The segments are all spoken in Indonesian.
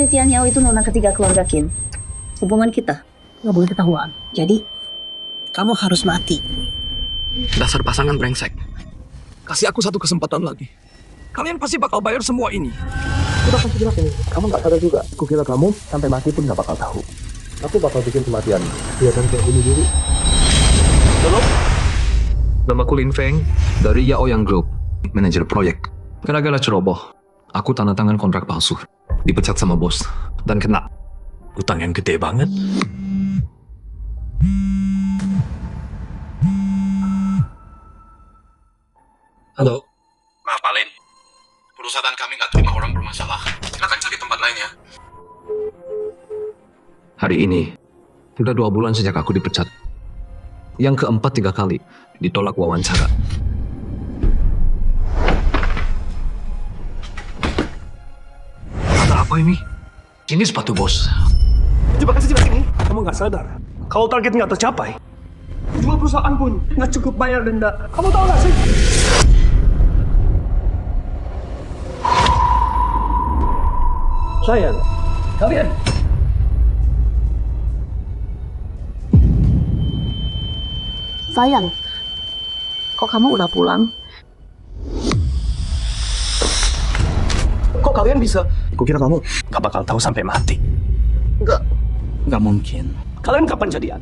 Istri Tian Yao itu nona ketiga keluarga Qin. Hubungan kita nggak boleh ketahuan. Jadi, kamu harus mati. Dasar pasangan brengsek. Kasih aku satu kesempatan lagi. Kalian pasti bakal bayar semua ini. Udah kasih bilang ini, kamu gak sadar juga. Aku kira kamu sampai mati pun gak bakal tahu. Aku bakal bikin kematian. Dia kan kayak bunuh diri. Halo? Namaku Lin Feng dari Yao Yang Group, manajer proyek. Gara-gara ceroboh, aku tanda tangan kontrak palsu. Dipecat sama bos dan kena utang yang gede banget. Halo? Maaf Pak Lin, perusahaan kami nggak terima orang bermasalah. Silakan cari tempat lain ya. Hari ini, sudah 2 bulan sejak aku dipecat. Yang keempat 3 kali ditolak wawancara. Kata apa ini? Ini sepatu bos. Coba kasih jelas ini. Kamu gak sadar. Kalau target nggak tercapai, jual perusahaan pun nggak cukup bayar denda. Kamu tahu nggak sih? Sayang, kalian. Sayang, kok kamu udah pulang? Kok kalian bisa? Aku kira kamu gak bakal tahu sampai mati. Nggak mungkin. Kalian kapan jadian?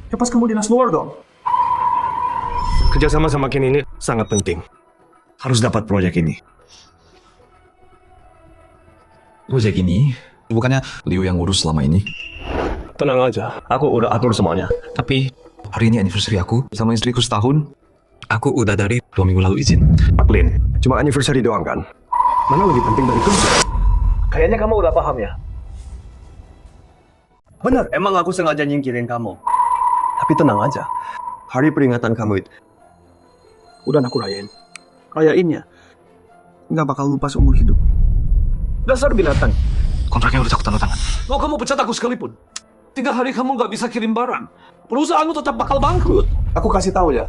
Ya pas kamu dinas luar dong. Kerjasama sama Ken ini sangat penting. Harus dapat proyek ini. Proyek ini, bukannya Liu yang urus selama ini. Tenang aja, aku udah atur semuanya. Tapi hari ini anniversary aku sama istriku setahun. Aku udah dari 2 minggu lalu izin. Pak Lin, cuma anniversary doang kan? Mana lebih penting dari kerja? Kayaknya kamu udah paham ya? Benar, emang aku sengaja nyingkirin kamu. Tapi tenang aja, hari peringatan kamu itu udah aku rayain. Rayainnya nggak bakal lupa seumur hidup. Dasar binatang. Kontraknya udah aku tanda tangan. Mau kamu pecat aku sekalipun, 3 hari kamu nggak bisa kirim barang, perusahaanmu tetap bakal bangkrut. Aku kasih tahu ya,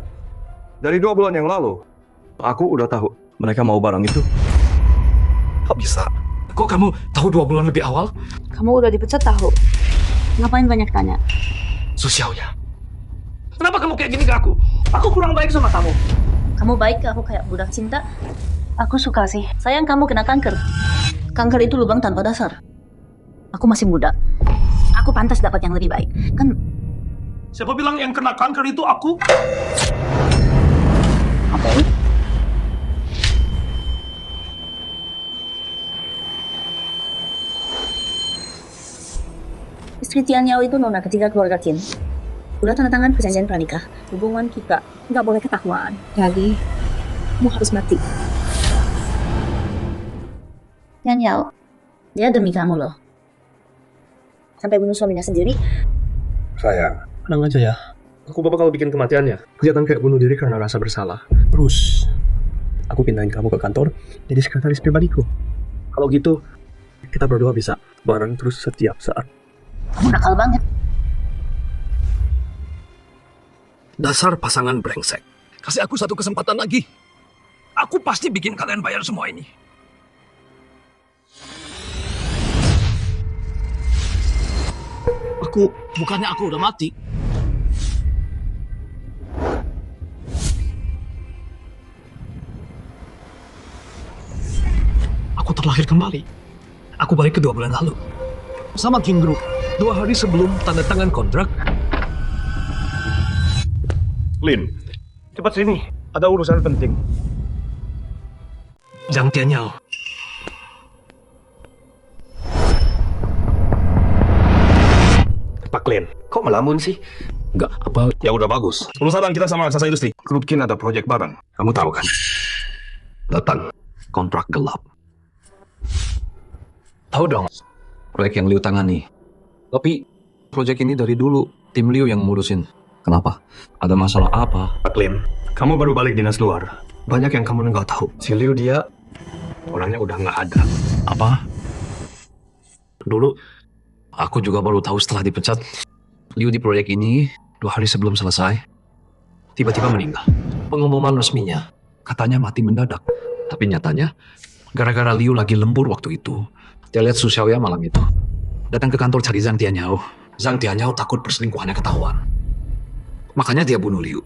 dari 2 bulan yang lalu, aku udah tahu mereka mau barang itu. Kok bisa? Kok kamu tahu 2 bulan lebih awal? Kamu udah dipecat tahu. Ngapain banyak tanya? Sosial ya. Kenapa kamu kayak gini ke aku? Aku kurang baik sama kamu. Kamu baik ke aku kayak budak cinta. Aku suka sih. Sayang kamu kena kanker. Kanker itu lubang tanpa dasar. Aku masih muda. Aku pantas dapat yang lebih baik. Kan Siapa bilang yang kena kanker itu aku? apa? Istri Tian Yao itu nona ketiga keluarga Qin. Udah tanda tangan perjanjian pranikah. Hubungan kita nggak boleh ketahuan. Jadi, kamu harus mati. Tian Yao, dia demi kamu loh. Sampai bunuh suaminya sendiri. Sayang, tenang aja ya. Aku bakal bikin kematiannya. Kelihatan kayak bunuh diri karena rasa bersalah. Terus, aku pindahin kamu ke kantor jadi sekretaris pribadiku. Kalau gitu, kita berdua bisa bareng terus setiap saat. Kamu nakal banget. Dasar pasangan brengsek. Kasih aku satu kesempatan lagi. Aku pasti bikin kalian bayar semua ini. Bukannya aku udah mati. Aku terlahir kembali. Aku balik ke 2 bulan lalu. Sama King Group. 2 hari sebelum tanda tangan kontrak. Lin, cepat sini. Ada urusan penting. Zhang Tianyao. Pak Lin, kok melamun sih? Enggak, apa? Ya udah bagus. Perusahaan kita sama raksasa industri. Grup Kin ada proyek bareng. Kamu tahu kan? Datang. Kontrak gelap. Tahu dong, proyek yang Liu tangani. Tapi, proyek ini dari dulu, tim Liu yang ngurusin. Kenapa? Ada masalah apa? Pak Lin, kamu baru balik dinas luar. Banyak yang kamu nggak tahu. Si Liu dia, orangnya udah nggak ada. Apa? Dulu, aku juga baru tahu setelah dipecat. Liu di proyek ini 2 hari sebelum selesai, tiba-tiba meninggal. Pengumuman resminya, katanya mati mendadak. Tapi nyatanya, gara-gara Liu lagi lembur waktu itu, Dia lihat Su Xiaoya malam itu. Datang ke kantor cari Zhang Tianyao. Zhang Tianyao takut perselingkuhannya ketahuan. Makanya dia bunuh Liu.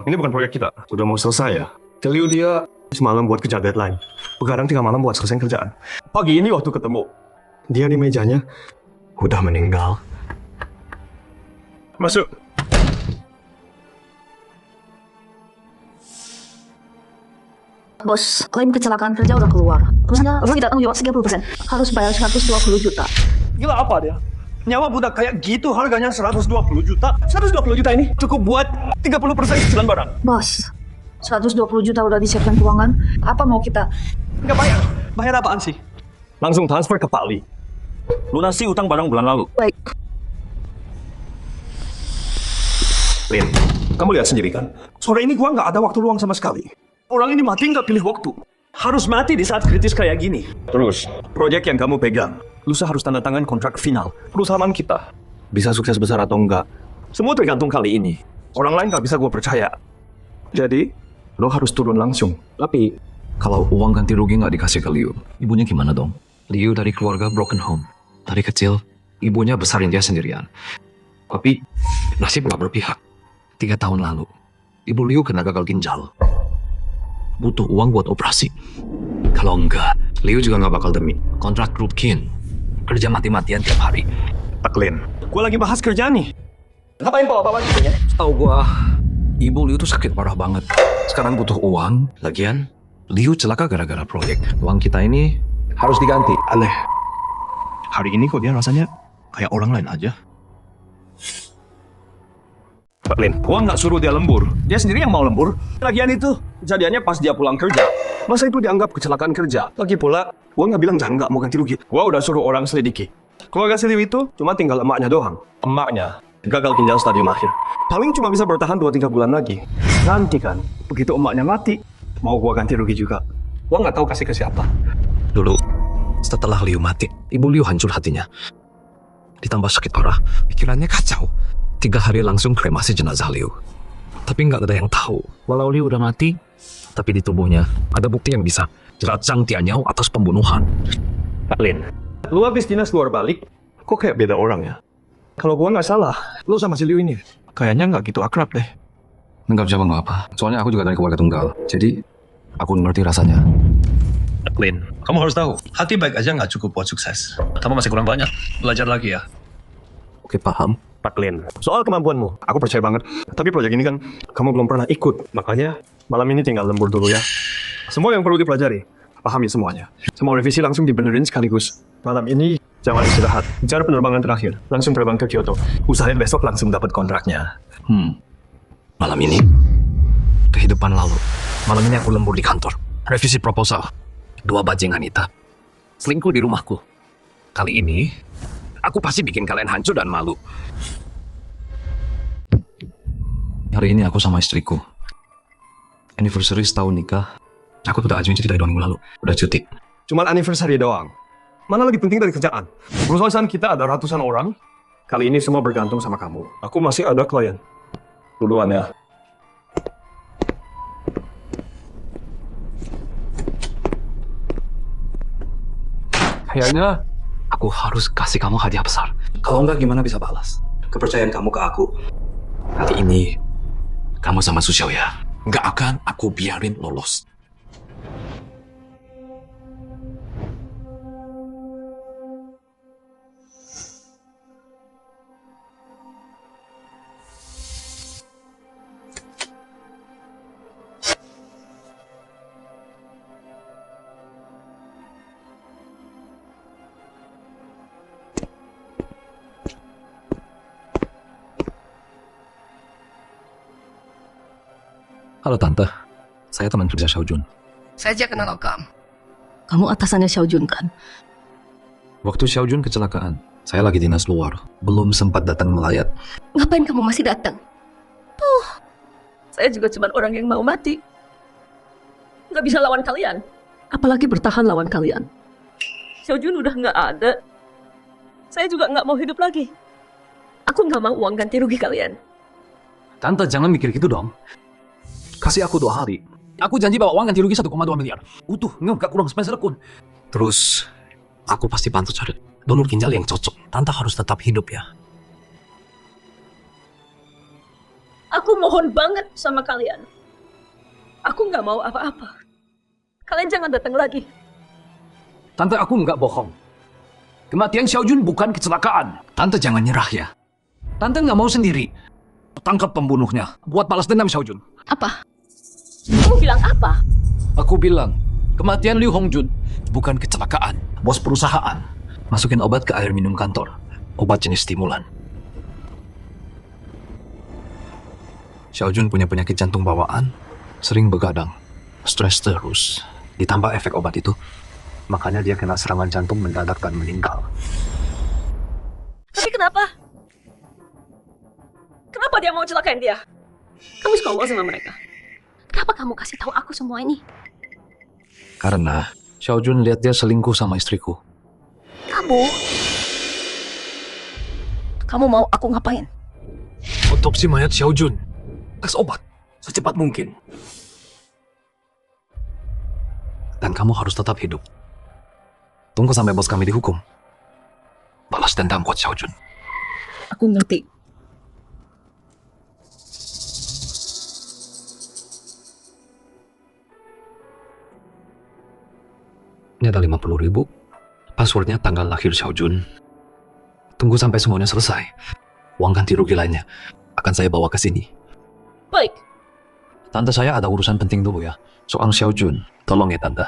Ini bukan proyek kita. Udah mau selesai ya. Teliu dia semalam buat kejar deadline. Begadang 3 malam buat selesai kerjaan. Pagi ini waktu ketemu, dia di mejanya udah meninggal. Masuk. Bos, klaim kecelakaan kerja udah keluar. Terusnya Roy tidak tanggung jawab 30%. Harus bayar 120 juta. Gila apa dia? Nyawa budak kayak gitu harganya 120 juta. 120 juta ini cukup buat 30% cicilan barang. Bos, 120 juta udah disiapkan keuangan. Apa mau kita? Nggak bayar. Bayar apaan sih? Langsung transfer ke Pak Li. Lunasi utang barang bulan lalu. Baik. Lin, kamu lihat sendiri kan? Sore ini gua nggak ada waktu luang sama sekali. Orang ini mati nggak pilih waktu. Harus mati di saat kritis kayak gini. Terus, proyek yang kamu pegang, lusa harus tanda tangan kontrak final perusahaan kita. Bisa sukses besar atau enggak, semua tergantung kali ini. Orang lain nggak bisa gua percaya. Jadi, lo harus turun langsung. Tapi, kalau uang ganti rugi nggak dikasih ke Liu, ibunya gimana dong? Liu dari keluarga broken home. Dari kecil, ibunya besarin dia sendirian. Tapi, nasib nggak berpihak. 3 tahun lalu, ibu Liu kena gagal ginjal. Butuh uang buat operasi. Kalau enggak, Liu juga nggak bakal demi kontrak Group Kin. Kerja mati-matian tiap hari. Pak Lin, gua lagi bahas kerjaan nih. Ngapain bawa-bawa gitu ya? Tahu gua, ibu Liu tuh sakit parah banget. Sekarang butuh uang. Lagian, Liu celaka gara-gara proyek. Uang kita ini harus diganti. Aneh. Hari ini kok dia rasanya kayak orang lain aja. Pak Lin, gua nggak suruh dia lembur. Dia sendiri yang mau lembur. Lagian itu, kejadiannya pas dia pulang kerja. Masa itu dianggap kecelakaan kerja? Lagi pula, gua nggak bilang jangan nggak mau ganti rugi. Gua udah suruh orang selidiki. Keluarga si Liu itu cuma tinggal emaknya doang. Emaknya gagal ginjal stadium akhir. Paling cuma bisa bertahan 2-3 bulan lagi. Nanti kan, begitu emaknya mati, mau gua ganti rugi juga. Gua nggak tahu kasih ke siapa. Dulu, setelah Liu mati, ibu Liu hancur hatinya. Ditambah sakit parah, pikirannya kacau. 3 hari langsung kremasi jenazah Liu. Tapi nggak ada yang tahu, walau Liu udah mati, tapi di tubuhnya ada bukti yang bisa jerat Zhang Tianyao atas pembunuhan. Pak Lin, lu habis dinas luar balik, kok kayak beda orang ya? Kalau gua nggak salah, lu sama si Liu ini kayaknya nggak gitu akrab deh. Nggak bisa nggak apa. Soalnya aku juga dari keluarga tunggal, jadi aku ngerti rasanya. Lin, kamu harus tahu, hati baik aja nggak cukup buat sukses. Kamu masih kurang banyak, belajar lagi ya. Oke, paham. Pak Lin, soal kemampuanmu, aku percaya banget. Tapi proyek ini kan, kamu belum pernah ikut. Makanya, malam ini tinggal lembur dulu ya. Semua yang perlu dipelajari, pahami semuanya. Semua revisi langsung dibenerin sekaligus. Malam ini, jangan istirahat. Bicara penerbangan terakhir, langsung terbang ke Kyoto. Usahain besok langsung dapat kontraknya. Malam ini, kehidupan lalu. Malam ini aku lembur di kantor. Revisi proposal. 2 bajingan hitam. Selingkuh di rumahku. Kali ini, aku pasti bikin kalian hancur dan malu. Hari ini aku sama istriku. Anniversary setahun nikah. Aku udah ajuin cuti dari 2 minggu lalu. Udah cuti. Cuman anniversary doang. Mana lebih penting dari kerjaan? Perusahaan kita ada ratusan orang. Kali ini semua bergantung sama kamu. Aku masih ada klien. Duluan ya. Kayaknya aku harus kasih kamu hadiah besar. Kalau enggak gimana bisa balas kepercayaan kamu ke aku? Nanti ini kamu sama Su Xiaoya nggak akan aku biarin lolos. Halo Tante, saya teman kerja Xiaojun. Saya aja kenal kamu. Kamu atasannya Xiaojun kan? Waktu Xiaojun kecelakaan, saya lagi dinas luar, belum sempat datang melayat. Ngapain kamu masih datang? Tuh, saya juga cuma orang yang mau mati. Nggak bisa lawan kalian. Apalagi bertahan lawan kalian. Xiaojun udah nggak ada. Saya juga nggak mau hidup lagi. Aku nggak mau uang ganti rugi kalian. Tante, jangan mikir gitu dong. Kasih aku 2 hari. Aku janji bawa uang ganti rugi 1,2 miliar. Utuh, gak kurang sepeser pun. Terus, aku pasti bantu cari donor ginjal yang cocok. Tante harus tetap hidup ya. Aku mohon banget sama kalian. Aku nggak mau apa-apa. Kalian jangan datang lagi. Tante, aku nggak bohong. Kematian Xiaojun bukan kecelakaan. Tante jangan nyerah ya. Tante nggak mau sendiri. Tangkap pembunuhnya. Buat balas dendam Xiaojun. Apa? Kamu bilang apa? Aku bilang, kematian Liu Hongjun bukan kecelakaan. Bos perusahaan Masukin obat ke air minum kantor. Obat jenis stimulan. Xiaojun punya penyakit jantung bawaan, sering begadang, stres terus. Ditambah efek obat itu, makanya dia kena serangan jantung mendadak dan meninggal. Tapi kenapa? Kenapa dia mau celakain dia? Kamu suka ngomong sama mereka. Kenapa kamu kasih tahu aku semua ini? Karena Xiaojun lihat dia selingkuh sama istriku. Kamu mau aku ngapain? Otopsi mayat Xiaojun. Tes obat secepat mungkin. Dan kamu harus tetap hidup. Tunggu sampai bos kami dihukum. Balas dendam buat Xiaojun. Aku ngerti. Ini ada 50.000. Passwordnya tanggal lahir Xiaojun. Tunggu sampai semuanya selesai. Uang ganti rugi lainnya akan saya bawa ke sini. Baik. Tante, saya ada urusan penting dulu ya. Soal Xiaojun. Tolong ya Tante.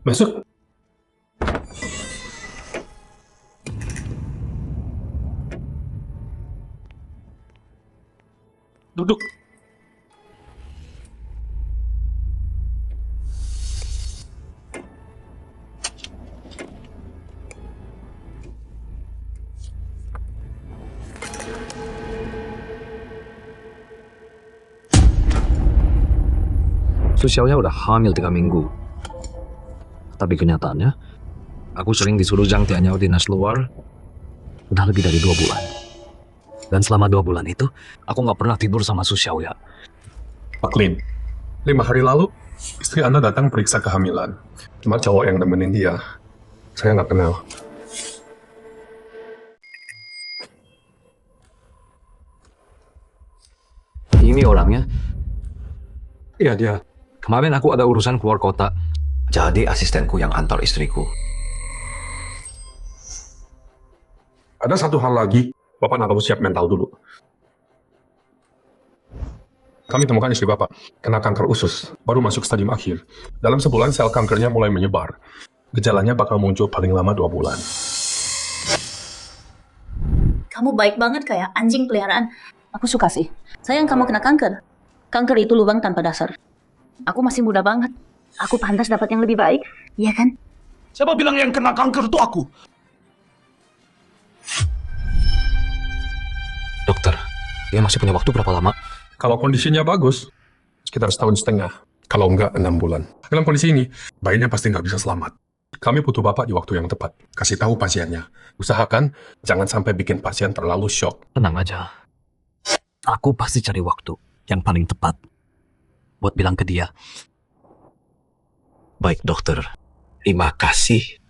Masuk. duduk. Su Xiaoya udah hamil 3 minggu. Tapi kenyataannya, aku sering disuruh Zhang Tianyao dinas luar udah lebih dari 2 bulan. Dan selama 2 bulan itu, aku nggak pernah tidur sama Su Xiaoya. Pak Lin, 5 hari lalu, istri Anda datang periksa kehamilan. Cuma cowok yang nemenin dia. Saya nggak kenal. Ini orangnya. Iya, dia. Kemarin aku ada urusan keluar kota. Jadi asistenku yang antar istriku. Ada satu hal lagi, Bapak harus siap mental dulu. Kami temukan istri Bapak, kena kanker usus, baru masuk stadium akhir. Dalam sebulan sel kankernya mulai menyebar. Gejalanya bakal muncul paling lama 2 bulan. Kamu baik banget kayak anjing peliharaan. Aku suka sih. Sayang kamu kena kanker. Kanker itu lubang tanpa dasar. Aku masih muda banget. Aku pantas dapat yang lebih baik. Iya kan? Siapa bilang yang kena kanker itu aku? Dokter, dia masih punya waktu berapa lama? Kalau kondisinya bagus, sekitar 1,5 tahun. Kalau enggak, 6 bulan. Dalam kondisi ini, bayinya pasti nggak bisa selamat. Kami butuh Bapak di waktu yang tepat. Kasih tahu pasiennya. Usahakan jangan sampai bikin pasien terlalu shock. Tenang aja. Aku pasti cari waktu yang paling tepat buat bilang ke dia. Baik dokter, terima kasih.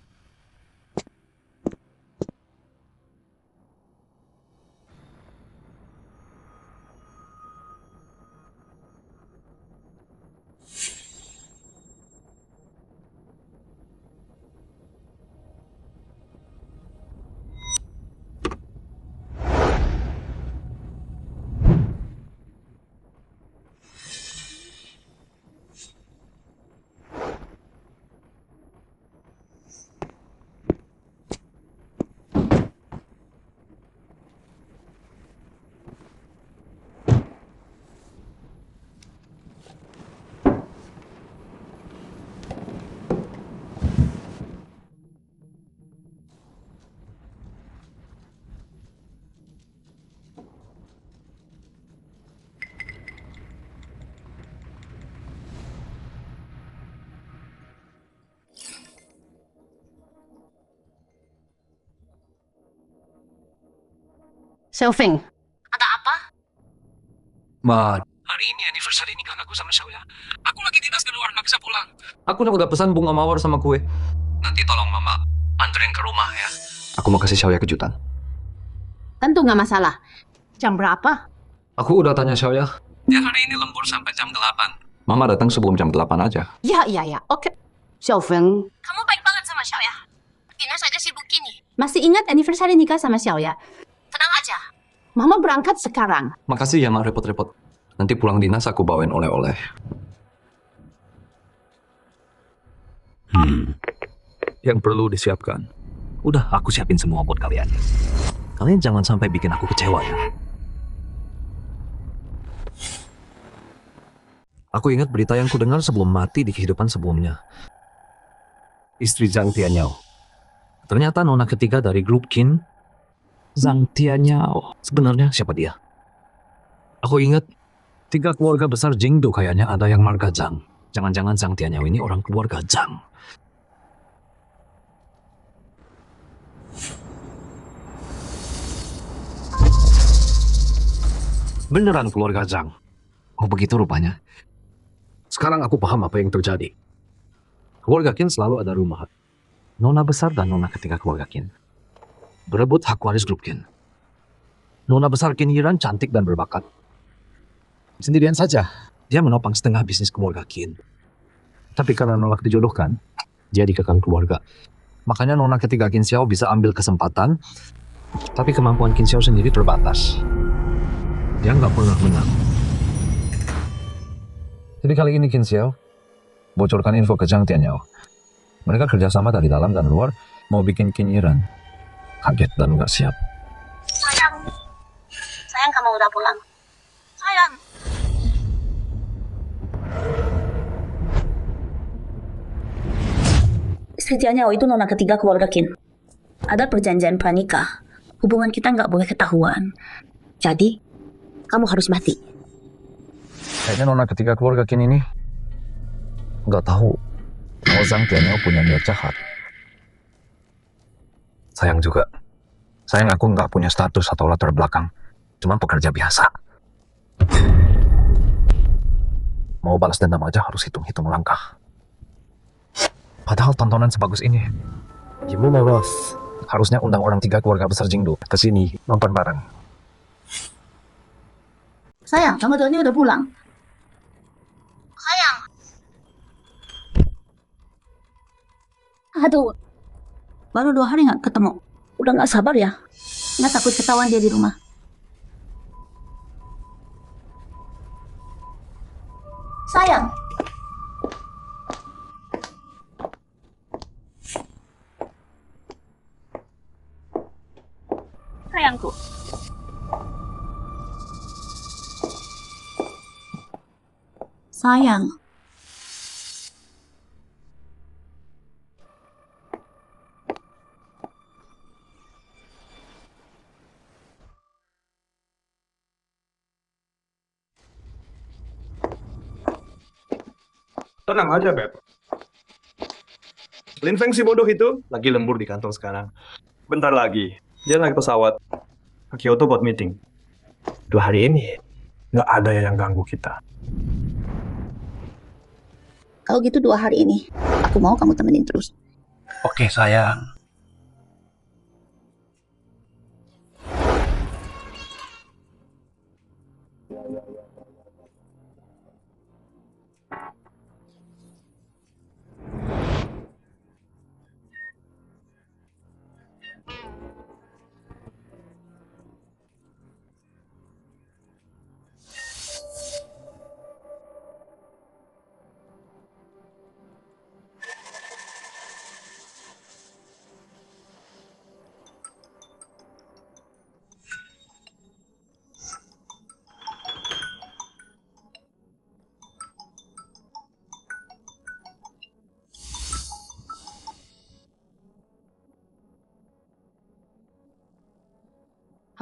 Xiaofeng. Ada apa? Ma, hari ini anniversary nikah aku sama Xiaoya. Aku lagi dinas di luar, nggak bisa pulang. Aku udah pesan bunga mawar sama kue. Nanti tolong mama anterin ke rumah ya. Aku mau kasih Xiaoya kejutan. Tentu nggak masalah. Jam berapa? Aku udah tanya Xiaoya. Dia hari ini lembur sampai jam 8. Mama datang sebelum jam 8 aja. Ya, oke. Xiaofeng. Kamu baik banget sama Xiaoya. Tina saja sibuk kini. Masih ingat anniversary nikah sama Xiaoya? Tenang aja. Mama berangkat sekarang. Makasih ya, Mak, repot-repot. Nanti pulang dinas aku bawain oleh-oleh. Yang perlu disiapkan. Udah, aku siapin semua buat kalian. Kalian jangan sampai bikin aku kecewa ya. Aku ingat berita yang kudengar sebelum mati di kehidupan sebelumnya. Istri Zhang Tianyao. Ternyata nona ketiga dari grup Qin, Zhang Tianyao. Sebenarnya siapa dia? Aku ingat 3 keluarga besar Jingdo kayaknya ada yang marga Zhang. Jangan-jangan Zhang Tianyao ini orang keluarga Zhang. Beneran keluarga Zhang. Oh begitu rupanya. Sekarang aku paham apa yang terjadi. Keluarga Qin selalu ada rumah. Nona besar dan nona ketiga keluarga Qin berebut hak waris grup Qin. Nona besar Qin Yiran cantik dan berbakat. Sendirian saja, dia menopang setengah bisnis keluarga Qin. Tapi karena nolak dijodohkan, dia dikekang keluarga. Makanya nona ketiga Qin Xiao bisa ambil kesempatan, tapi kemampuan Qin Xiao sendiri terbatas. Dia nggak pernah menang. Jadi kali ini Qin Xiao bocorkan info ke Zhang Tianyao. Mereka kerjasama dari dalam dan luar mau bikin Qin Yiran kaget dan nggak siap. Sayang kamu udah pulang. Sayang. Istri Tianyao itu nona ketiga keluarga Qin. Ada perjanjian pranikah. Hubungan kita nggak boleh ketahuan. Jadi, kamu harus mati. Kayaknya nona ketiga keluarga Qin ini nggak tahu kalau Zhang Tianyao punya niat jahat. Sayang juga. Sayang aku nggak punya status atau latar belakang. Cuma pekerja biasa. Mau balas dendam aja harus hitung-hitung langkah. Padahal tontonan sebagus ini. Gimana bos? Harusnya undang orang 3 keluarga besar Jingdo ke sini nonton bareng. Sayang, kamu ini udah pulang. Sayang. Aduh, baru 2 hari nggak ketemu. Udah nggak sabar ya? Nggak takut ketahuan dia di rumah. Sayang. Sayangku. Sayang. Tenang aja, Beb. Lin Feng si bodoh itu lagi lembur di kantor sekarang. Bentar lagi, dia naik pesawat ke Kyoto buat meeting. 2 hari ini, nggak ada yang ganggu kita. Kalau gitu 2 hari ini, aku mau kamu temenin terus. Oke, sayang.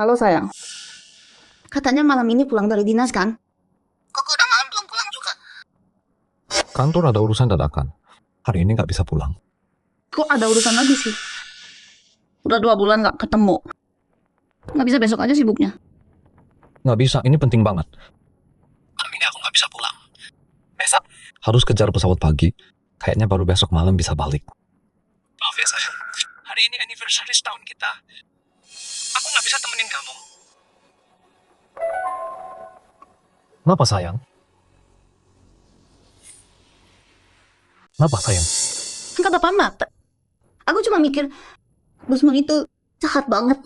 Halo sayang. Katanya malam ini pulang dari dinas kan? Kok udah malam belum pulang juga? Kantor ada urusan dadakan. Hari ini nggak bisa pulang. Kok ada urusan lagi sih? Udah 2 bulan nggak ketemu. Nggak bisa besok aja sibuknya. Nggak bisa, ini penting banget. Malam ini aku nggak bisa pulang. Besok, Harus kejar pesawat pagi. Kayaknya baru besok malam bisa balik. maaf ya sayang. Hari ini anniversary setahun kita. Aku nggak bisa temenin kamu. Kenapa sayang? Kenapa sayang? Kata Pamat. Aku cuma mikir, Gusman itu jahat banget.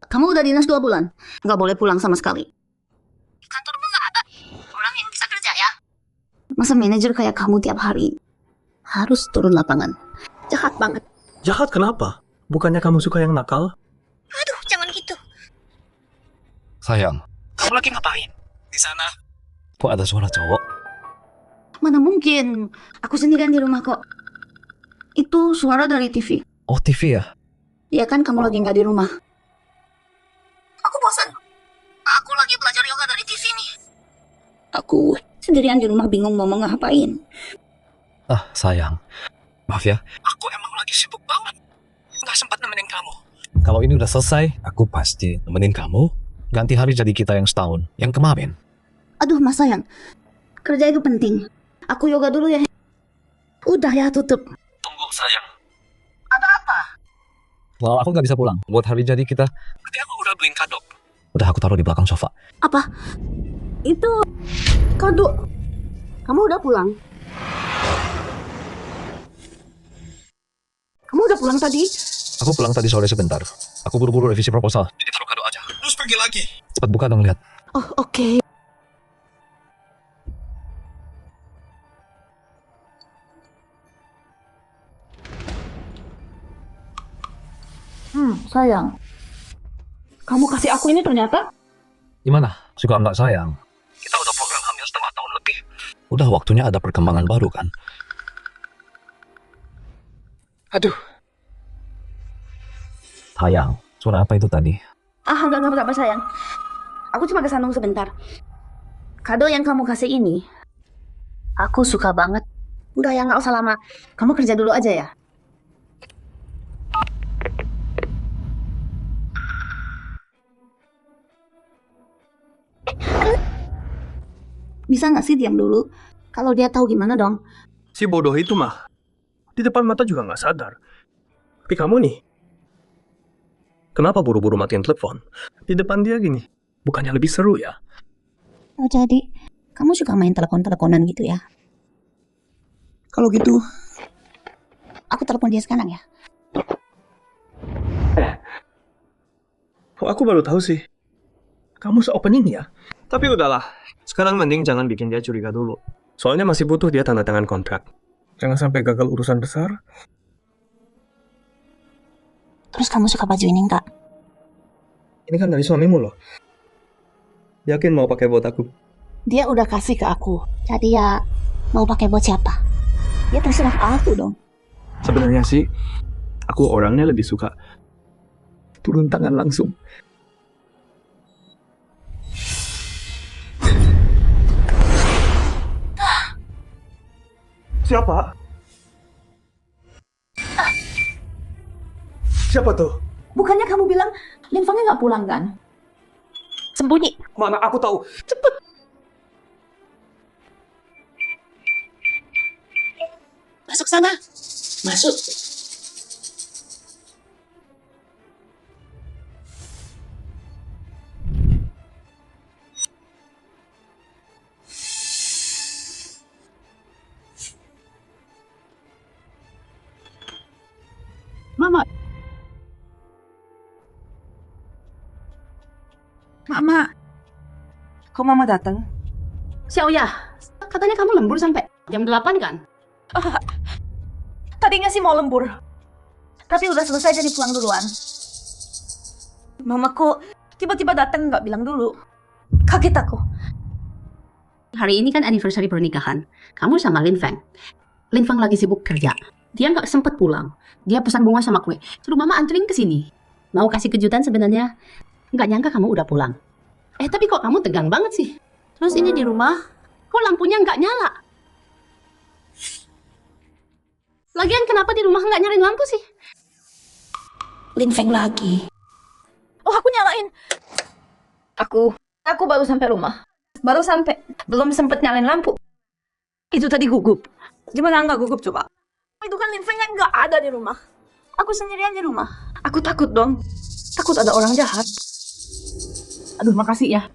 Kamu udah dinas 2 bulan. Nggak boleh pulang sama sekali. Kantormu nggak ada orang yang bisa kerja ya? Masa manajer kayak kamu tiap hari harus turun lapangan. Jahat banget. Jahat kenapa? Bukannya kamu suka yang nakal? Aduh, jangan gitu. Sayang, Kamu lagi ngapain? Di sana. kok ada suara cowok? Mana mungkin. Aku sendirian di rumah kok. Itu suara dari TV. Oh, TV ya? Ya kan kamu lagi nggak di rumah. Aku bosan. Aku lagi belajar yoga dari TV nih. Aku sendirian di rumah bingung mau ngapain. Ah, sayang. Maaf ya, Aku emang lagi sibuk banget. Nggak sempat nemenin kamu. kalau ini udah selesai, aku pasti nemenin kamu. Ganti hari jadi kita yang setahun. Yang kemarin. Aduh mas sayang, kerja itu penting. Aku yoga dulu ya. Udah ya, tutup. Tunggu sayang. Ada apa? Well, aku nggak bisa pulang. Buat hari jadi kita. Tadi aku udah beliin kado. Udah aku taruh di belakang sofa. Apa? Itu kado. Kamu udah pulang? Kamu udah pulang tadi? Aku pulang tadi sore sebentar. Aku buru-buru revisi proposal. Jadi taruh kado aja. Terus pergi lagi. Cepat buka dong, lihat. Oh, oke. Sayang. Kamu kasih aku ini ternyata? Gimana? Suka nggak sayang? Kita udah program hamil setengah tahun lebih. Udah waktunya ada perkembangan baru kan? Aduh, Sayang, suara apa itu tadi? Ah, enggak apa-apa sayang. Aku cuma kesandung sebentar. Kado yang kamu kasih ini, aku suka banget. Udah ya, nggak usah lama. Kamu kerja dulu aja ya. Bisa nggak sih diam dulu? Kalau dia tahu gimana dong? si bodoh itu mah. Di depan mata juga nggak sadar. Tapi kamu nih, kenapa buru-buru matiin telepon? Di depan dia gini, bukannya lebih seru ya? Oh jadi, kamu suka main telepon-teleponan gitu ya? Kalau gitu, aku telepon dia sekarang ya. Oh, aku baru tahu sih. Kamu se-opening ya? Tapi udahlah, sekarang mending jangan bikin dia curiga dulu. Soalnya masih butuh dia tanda tangan kontrak. Jangan sampai gagal urusan besar. Terus kamu suka baju ini enggak? Ini kan dari suamimu loh. Yakin mau pakai buat aku? Dia udah kasih ke aku. Jadi ya, mau pakai buat siapa? Ya terserah aku dong. Sebenarnya sih, aku orangnya lebih suka turun tangan langsung. Siapa? Siapa tuh? Bukannya kamu bilang Linfangnya nggak pulang kan? Sembunyi. Mana aku tahu. Cepet. Masuk sana. Masuk. Mama. Mama. Kok Mama datang? Xiaoya, katanya kamu lembur sampai jam 8 kan? Tadinya sih mau lembur. Tapi udah selesai jadi pulang duluan. Mama kok tiba-tiba datang nggak bilang dulu. Kaget aku. Hari ini kan anniversary pernikahan. Kamu sama Lin Feng. Lin Feng lagi sibuk kerja. Dia nggak sempet pulang. Dia pesan bunga sama kue. Suruh Mama anterin ke sini. Mau kasih kejutan sebenarnya. Nggak nyangka kamu udah pulang. Tapi kok kamu tegang banget sih? Terus ini di rumah, kok lampunya nggak nyala? Lagian kenapa di rumah nggak nyalain lampu sih? Lin Feng lagi. Oh, aku nyalain. Aku baru sampai rumah. Baru sampai. Belum sempet nyalain lampu. Itu tadi gugup. Gimana nggak gugup coba? Itu kan Linfengnya nggak ada di rumah. Aku sendirian di rumah. Aku takut dong. Takut ada orang jahat. Aduh, makasih ya.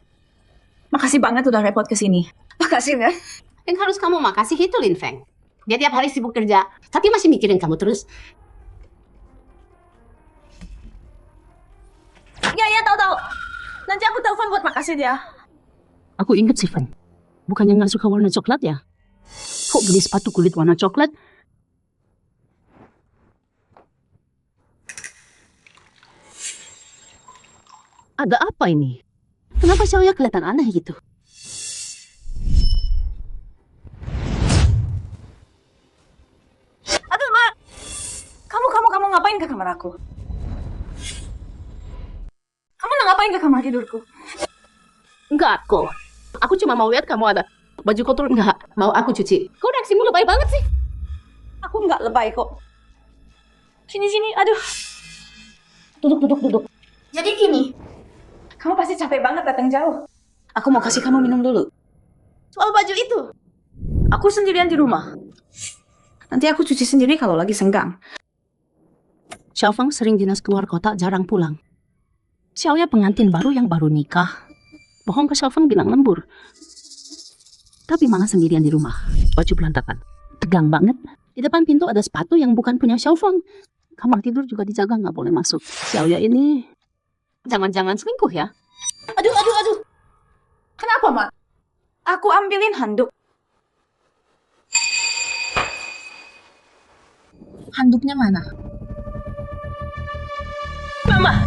Makasih banget udah repot kesini. Makasih ya. Yang harus kamu makasih itu Linfeng. Dia tiap hari sibuk kerja, tapi masih mikirin kamu terus. Ya, tahu. Nanti aku telepon buat makasih dia. Aku inget sih, Fen. Bukannya nggak suka warna coklat ya? Kok beli sepatu kulit warna coklat? Ada apa ini? Kenapa Xiaoya kelihatan aneh gitu? Aduh, Ma. Kamu ngapain ke kamar aku? Kamu ngapain ke kamar tidurku? Enggak kok. Aku cuma mau lihat kamu ada baju kotor enggak mau aku cuci. Kok reaksimu lebay banget sih? Aku nggak lebay kok. Sini, aduh. Duduk. Jadi gini, kamu pasti capek banget datang jauh. Aku mau kasih kamu minum dulu. Soal baju itu, aku sendirian di rumah. Nanti aku cuci sendiri kalau lagi senggang. Xiaofeng sering dinas keluar kota, jarang pulang. Xiaoya pengantin baru yang baru nikah. Bohong ke Xiaofeng bilang lembur. Tapi malah sendirian di rumah. Baju berantakan. Tegang banget. Di depan pintu ada sepatu yang bukan punya Xiaofeng. Kamar tidur juga dijaga, nggak boleh masuk. Xiaoya ini jangan-jangan selingkuh ya? Aduh. Kenapa, Ma? Aku ambilin handuk. Handuknya mana? Mama!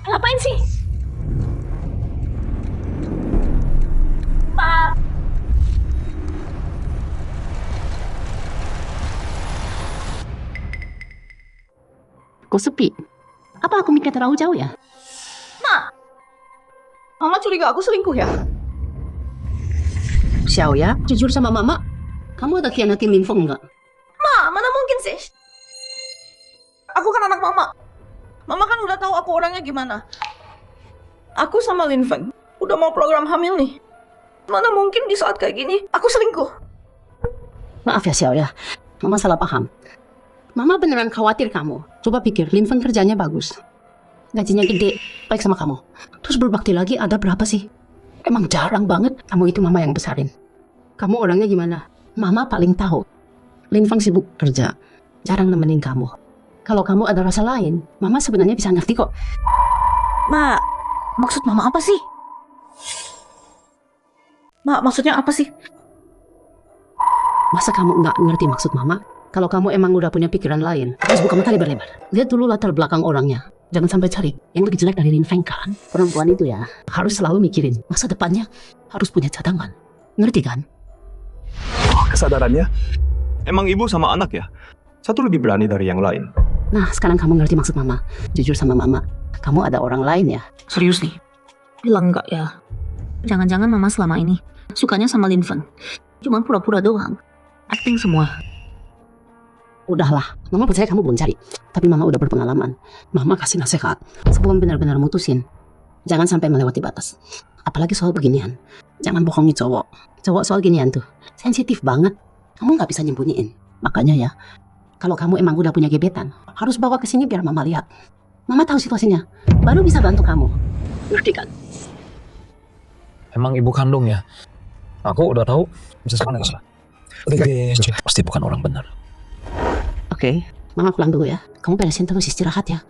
Ngapain sih? Pak. Kok sepi? Apa aku mikir terlalu jauh ya? Ma. Mama curiga aku selingkuh ya? Xiaoya, jujur sama mama. Kamu ada khianatin Linfeng nggak? Ma, mana mungkin sih? Aku kan anak mama. Mama kan udah tahu aku orangnya gimana. Aku sama Linfeng udah mau program hamil nih. Mana mungkin di saat kayak gini aku selingkuh? Maaf ya Xiaoya, mama salah paham. Mama beneran khawatir kamu. Coba pikir, Linfeng kerjanya bagus. Gajinya gede, baik sama kamu. Terus berbakti lagi ada berapa sih? Emang jarang banget kamu itu mama yang besarin. Kamu orangnya gimana? Mama paling tahu. Linfeng sibuk kerja, jarang nemenin kamu. Kalau kamu ada rasa lain, mama sebenarnya bisa ngerti kok. Ma, maksud mama apa sih? Ma, maksudnya apa sih? Masa kamu nggak ngerti maksud mama? Kalau kamu emang udah punya pikiran lain, harus buka mata lebar-lebar. Lihat dulu latar belakang orangnya. Jangan sampai cari yang lebih jelek dari Linfeng kan. Perempuan itu ya, harus selalu mikirin masa depannya, harus punya cadangan. Ngerti kan? Kesadarannya, emang ibu sama anak ya? Satu lebih berani dari yang lain. Nah, sekarang kamu ngerti maksud mama. Jujur sama mama, kamu ada orang lain ya? Serius nih? Bilang enggak ya? Jangan-jangan mama selama ini sukanya sama Linfeng. Cuma pura-pura doang. Acting semua. Udahlah, mama percaya kamu belum cari. Tapi mama udah berpengalaman. Mama kasih nasihat sebelum benar-benar mutusin. Jangan sampai melewati batas. Apalagi soal beginian. Jangan bohongi cowok. Cowok soal ginian tuh sensitif banget. Kamu nggak bisa nyembunyiin. Makanya ya, kalau kamu emang udah punya gebetan, harus bawa ke sini biar mama lihat. Mama tahu situasinya, baru bisa bantu kamu. Ngerti kan? Emang ibu kandung ya? Aku udah tahu bisa sana nggak salah. Pasti bukan orang benar. Oke, mama pulang dulu ya. Kamu beresin terus istirahat ya.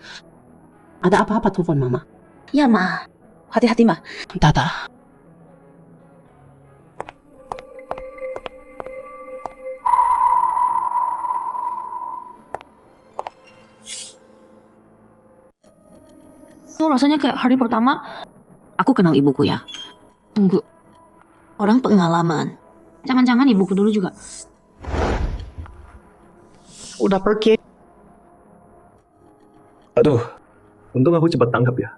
Ada apa-apa telepon mama. Ya, Ma. Hati-hati, Ma. Dadah. Itu rasanya kayak hari pertama aku kenal ibuku ya. Tunggu. Orang pengalaman. Jangan-jangan ibuku dulu juga. Udah pergi. Aduh, untung aku cepat tanggap ya.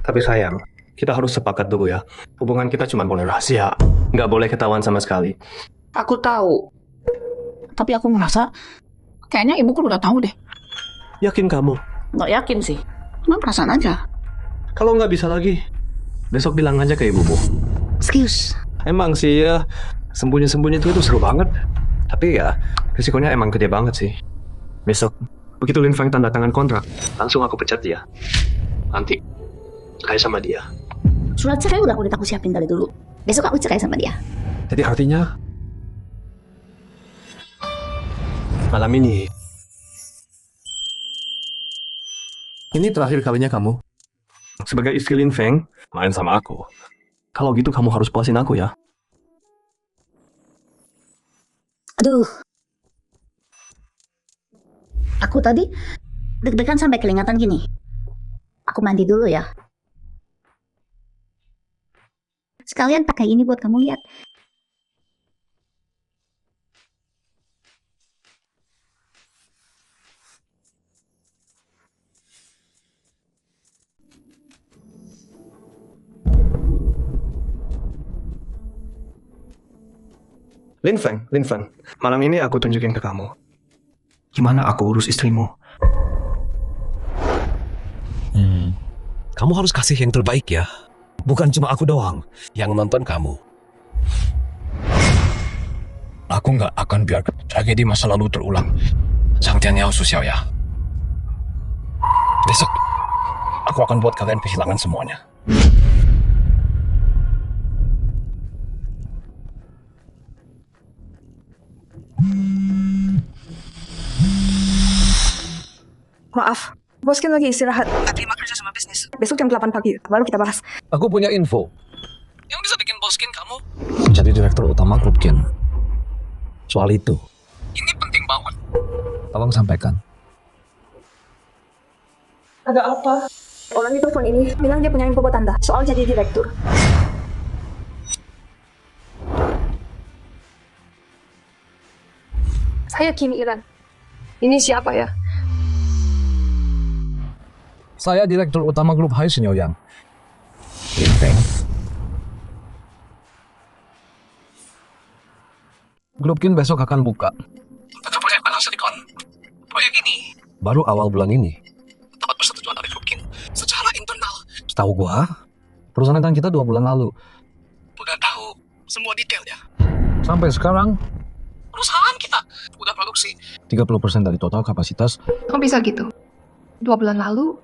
Tapi sayang, kita harus sepakat dulu ya. Hubungan kita cuma boleh rahasia. Nggak boleh ketahuan sama sekali. Aku tahu. Tapi aku ngerasa kayaknya ibuku udah tahu deh. Yakin kamu? Nggak yakin sih. Cuma perasaan aja. Kalau nggak bisa lagi, besok bilang aja ke ibumu. Excuse. Emang sih ya, sembunyi-sembunyi itu seru banget. Tapi ya, risikonya emang gede banget sih. Besok, begitu Lin Feng tanda tangan kontrak, langsung aku pecat dia. Nanti, cerai sama dia. Surat cerai udah aku siapin dari dulu. Besok aku cerai sama dia. Jadi artinya, malam ini terakhir kalinya kamu sebagai istri Lin Feng main sama aku. Kalau gitu kamu harus puasin aku ya. Aduh. Aku tadi deg-degan sampai kelingatan gini. Aku mandi dulu ya. Sekalian pakai ini buat kamu lihat. Lin Feng, malam ini aku tunjukin ke kamu gimana aku urus istrimu. Kamu harus kasih yang terbaik ya. Bukan cuma aku doang yang nonton kamu. Aku nggak akan biarkan tragedi masa lalu terulang. Zhangtianyao Suxiao ya. Besok, aku akan buat kalian kehilangan semuanya. Maaf, bos kan lagi istirahat. Terima kerja sama bisnis. Besok jam 8 pagi, baru kita bahas. Aku punya info. Yang bisa bikin bos Kin kamu jadi direktur utama klub Kin. Soal itu. Ini penting banget. Tolong sampaikan. Ada apa? Orang di telepon ini bilang dia punya info buat Anda soal jadi direktur. Saya Kim Iran. Ini siapa ya? Saya direktur utama grup Hai Sinyoyang. Lin Feng. Grup Kin besok akan buka. Tengah proyek Panang Silicon. Proyek ini Baru awal bulan ini. dapat persetujuan dari grup Kin secara internal. Setahu gua, perusahaan kita 2 bulan lalu. Udah tahu semua detailnya. Sampai sekarang, Perusahaan kita udah produksi 30% dari total kapasitas. Kok bisa gitu? 2 bulan lalu,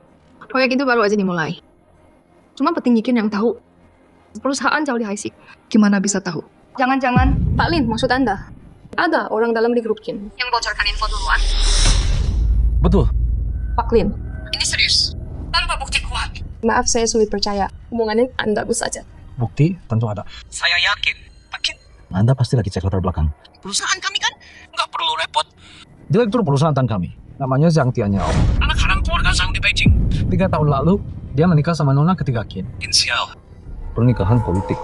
proyek itu baru aja dimulai. Cuma petinggi Kin yang tahu. Perusahaan jauh di Haisik. Gimana bisa tahu? Jangan-jangan Pak Lin maksud Anda? Ada orang dalam di grup Kin yang bocorkan info duluan. Betul. Pak Lin. ini serius tanpa bukti kuat. Maaf saya sulit percaya. Hubungannya Anda saja. Bukti tentu ada. Saya yakin, Anda pasti lagi cek latar belakang. perusahaan kami kan nggak perlu repot. Direktur perusahaan kami, namanya Zhang Tianyao. Anak haram keluarga Zhang di Beijing. 3 tahun lalu, dia menikah sama nona ketiga Kin. Inisial. Pernikahan politik.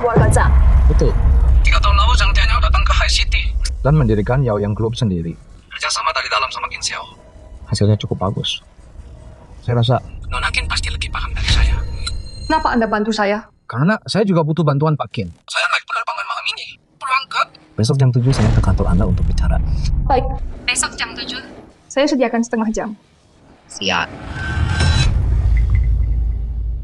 Keluarga Zhang. Betul. 3 tahun lalu Zhang Tianyao datang ke High City. Dan mendirikan Yaoyang Group sendiri. Kerjasama dari dalam sama Qin Xiao. Hasilnya cukup bagus. Saya rasa, Nona Qin pasti lebih paham dari saya. Kenapa Anda bantu saya? karena saya juga butuh bantuan Pak Kin. Saya naik penerbangan malam ini. Berangkat. Besok jam 7 saya ke kantor Anda untuk bicara. Baik. Besok jam 7. Saya sediakan setengah jam. Siap.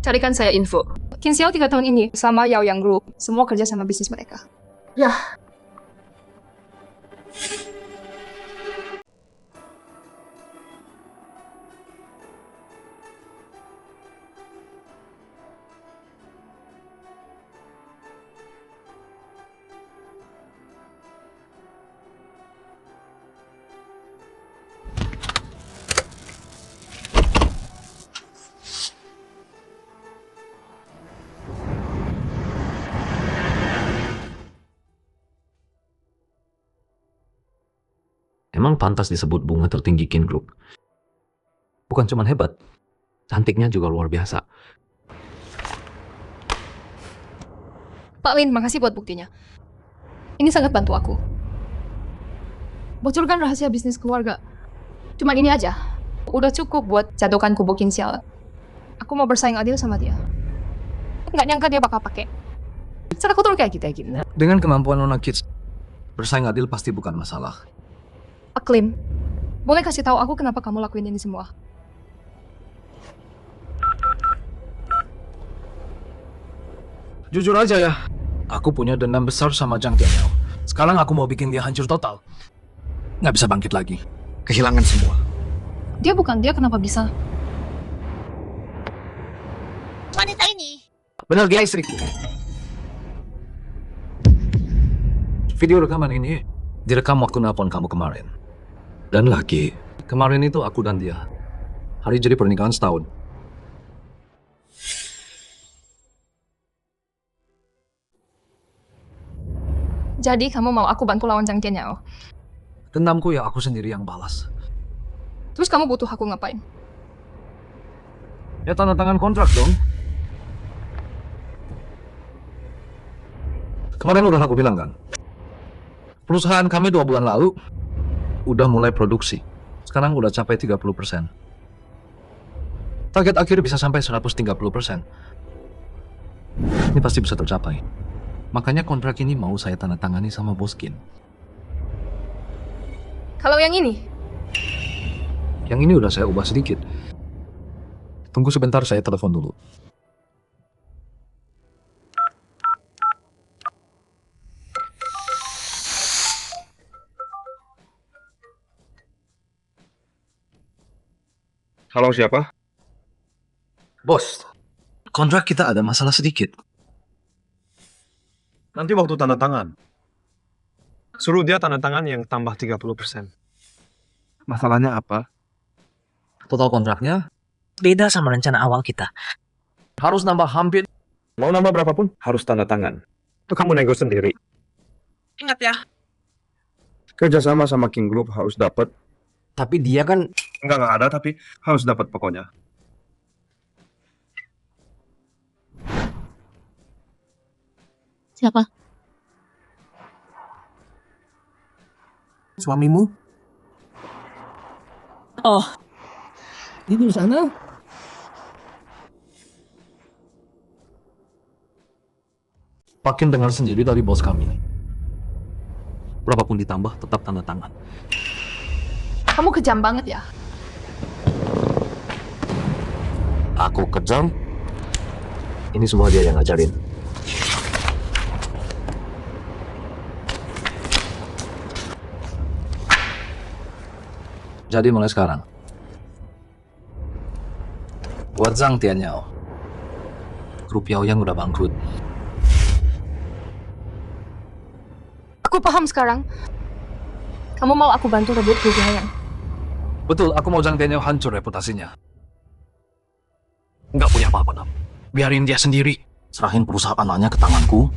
Carikan saya info. Qin Xiao 3 tahun ini sama Yaoyang Group. Semua kerja sama bisnis mereka. Ya, Emang pantas disebut bunga tertinggi Kin Group. Bukan cuma hebat, cantiknya juga luar biasa. Pak Lin, makasih buat buktinya. Ini sangat bantu aku. Bocorkan rahasia bisnis keluarga. Cuman ini aja. Udah cukup buat jatuhkan kubu Qin Xiao. Aku mau bersaing adil sama dia. Nggak nyangka dia bakal pakai. Cara kotor kayak kita gini. Dengan kemampuan Nona Kids, bersaing adil pasti bukan masalah. Aklim, boleh kasih tahu aku kenapa kamu lakuin ini semua? Jujur aja ya, aku punya dendam besar sama Zhang Tianyao. Sekarang aku mau bikin dia hancur total. Nggak bisa bangkit lagi. Kehilangan semua. Dia bukan dia, kenapa bisa? Wanita ini. Benar dia istriku. Video rekaman ini direkam waktu nelpon kamu kemarin. Dan lagi, kemarin itu aku dan dia. Hari jadi pernikahan setahun. Jadi kamu mau aku bantu lawan Zhang Tianyao? Dendamku ya aku sendiri yang balas. Terus kamu butuh aku ngapain? Ya tanda tangan kontrak dong. Kemarin udah aku bilang kan, perusahaan kami 2 bulan lalu udah mulai produksi. Sekarang udah capai 30%. Target akhir bisa sampai 130%. Ini pasti bisa tercapai. Makanya kontrak ini mau saya tanda tangani sama Bos Kin. Kalau yang ini? Yang ini udah saya ubah sedikit. Tunggu sebentar, saya telepon dulu. Halo, siapa? Bos, kontrak kita ada masalah sedikit. Nanti waktu tanda tangan, suruh dia tanda tangan yang tambah 30%. Masalahnya apa? Total kontraknya Beda sama rencana awal kita. harus nambah hampir. Mau nambah berapapun, harus tanda tangan. Itu kamu nego sendiri. Ingat ya. Kerjasama sama King Group harus dapat. Tapi dia kan Nggak ada, tapi harus dapat pokoknya. Siapa? Suamimu? Oh. Di sana? Pakin dengar sendiri dari bos kami. Berapapun ditambah, tetap tanda tangan. Kamu kejam banget ya? Aku kejam. Ini semua dia yang ngajarin. Jadi mulai sekarang, buat Zhang Tianyao, grup Yaoyang udah bangkrut. Aku paham sekarang. Kamu mau aku bantu rebut grup Yaoyang? Betul, aku mau Zhang Tianyao hancur reputasinya. Nggak punya apa-apa, Nam. Biarin dia sendiri. Serahin perusahaan anaknya ke tanganku.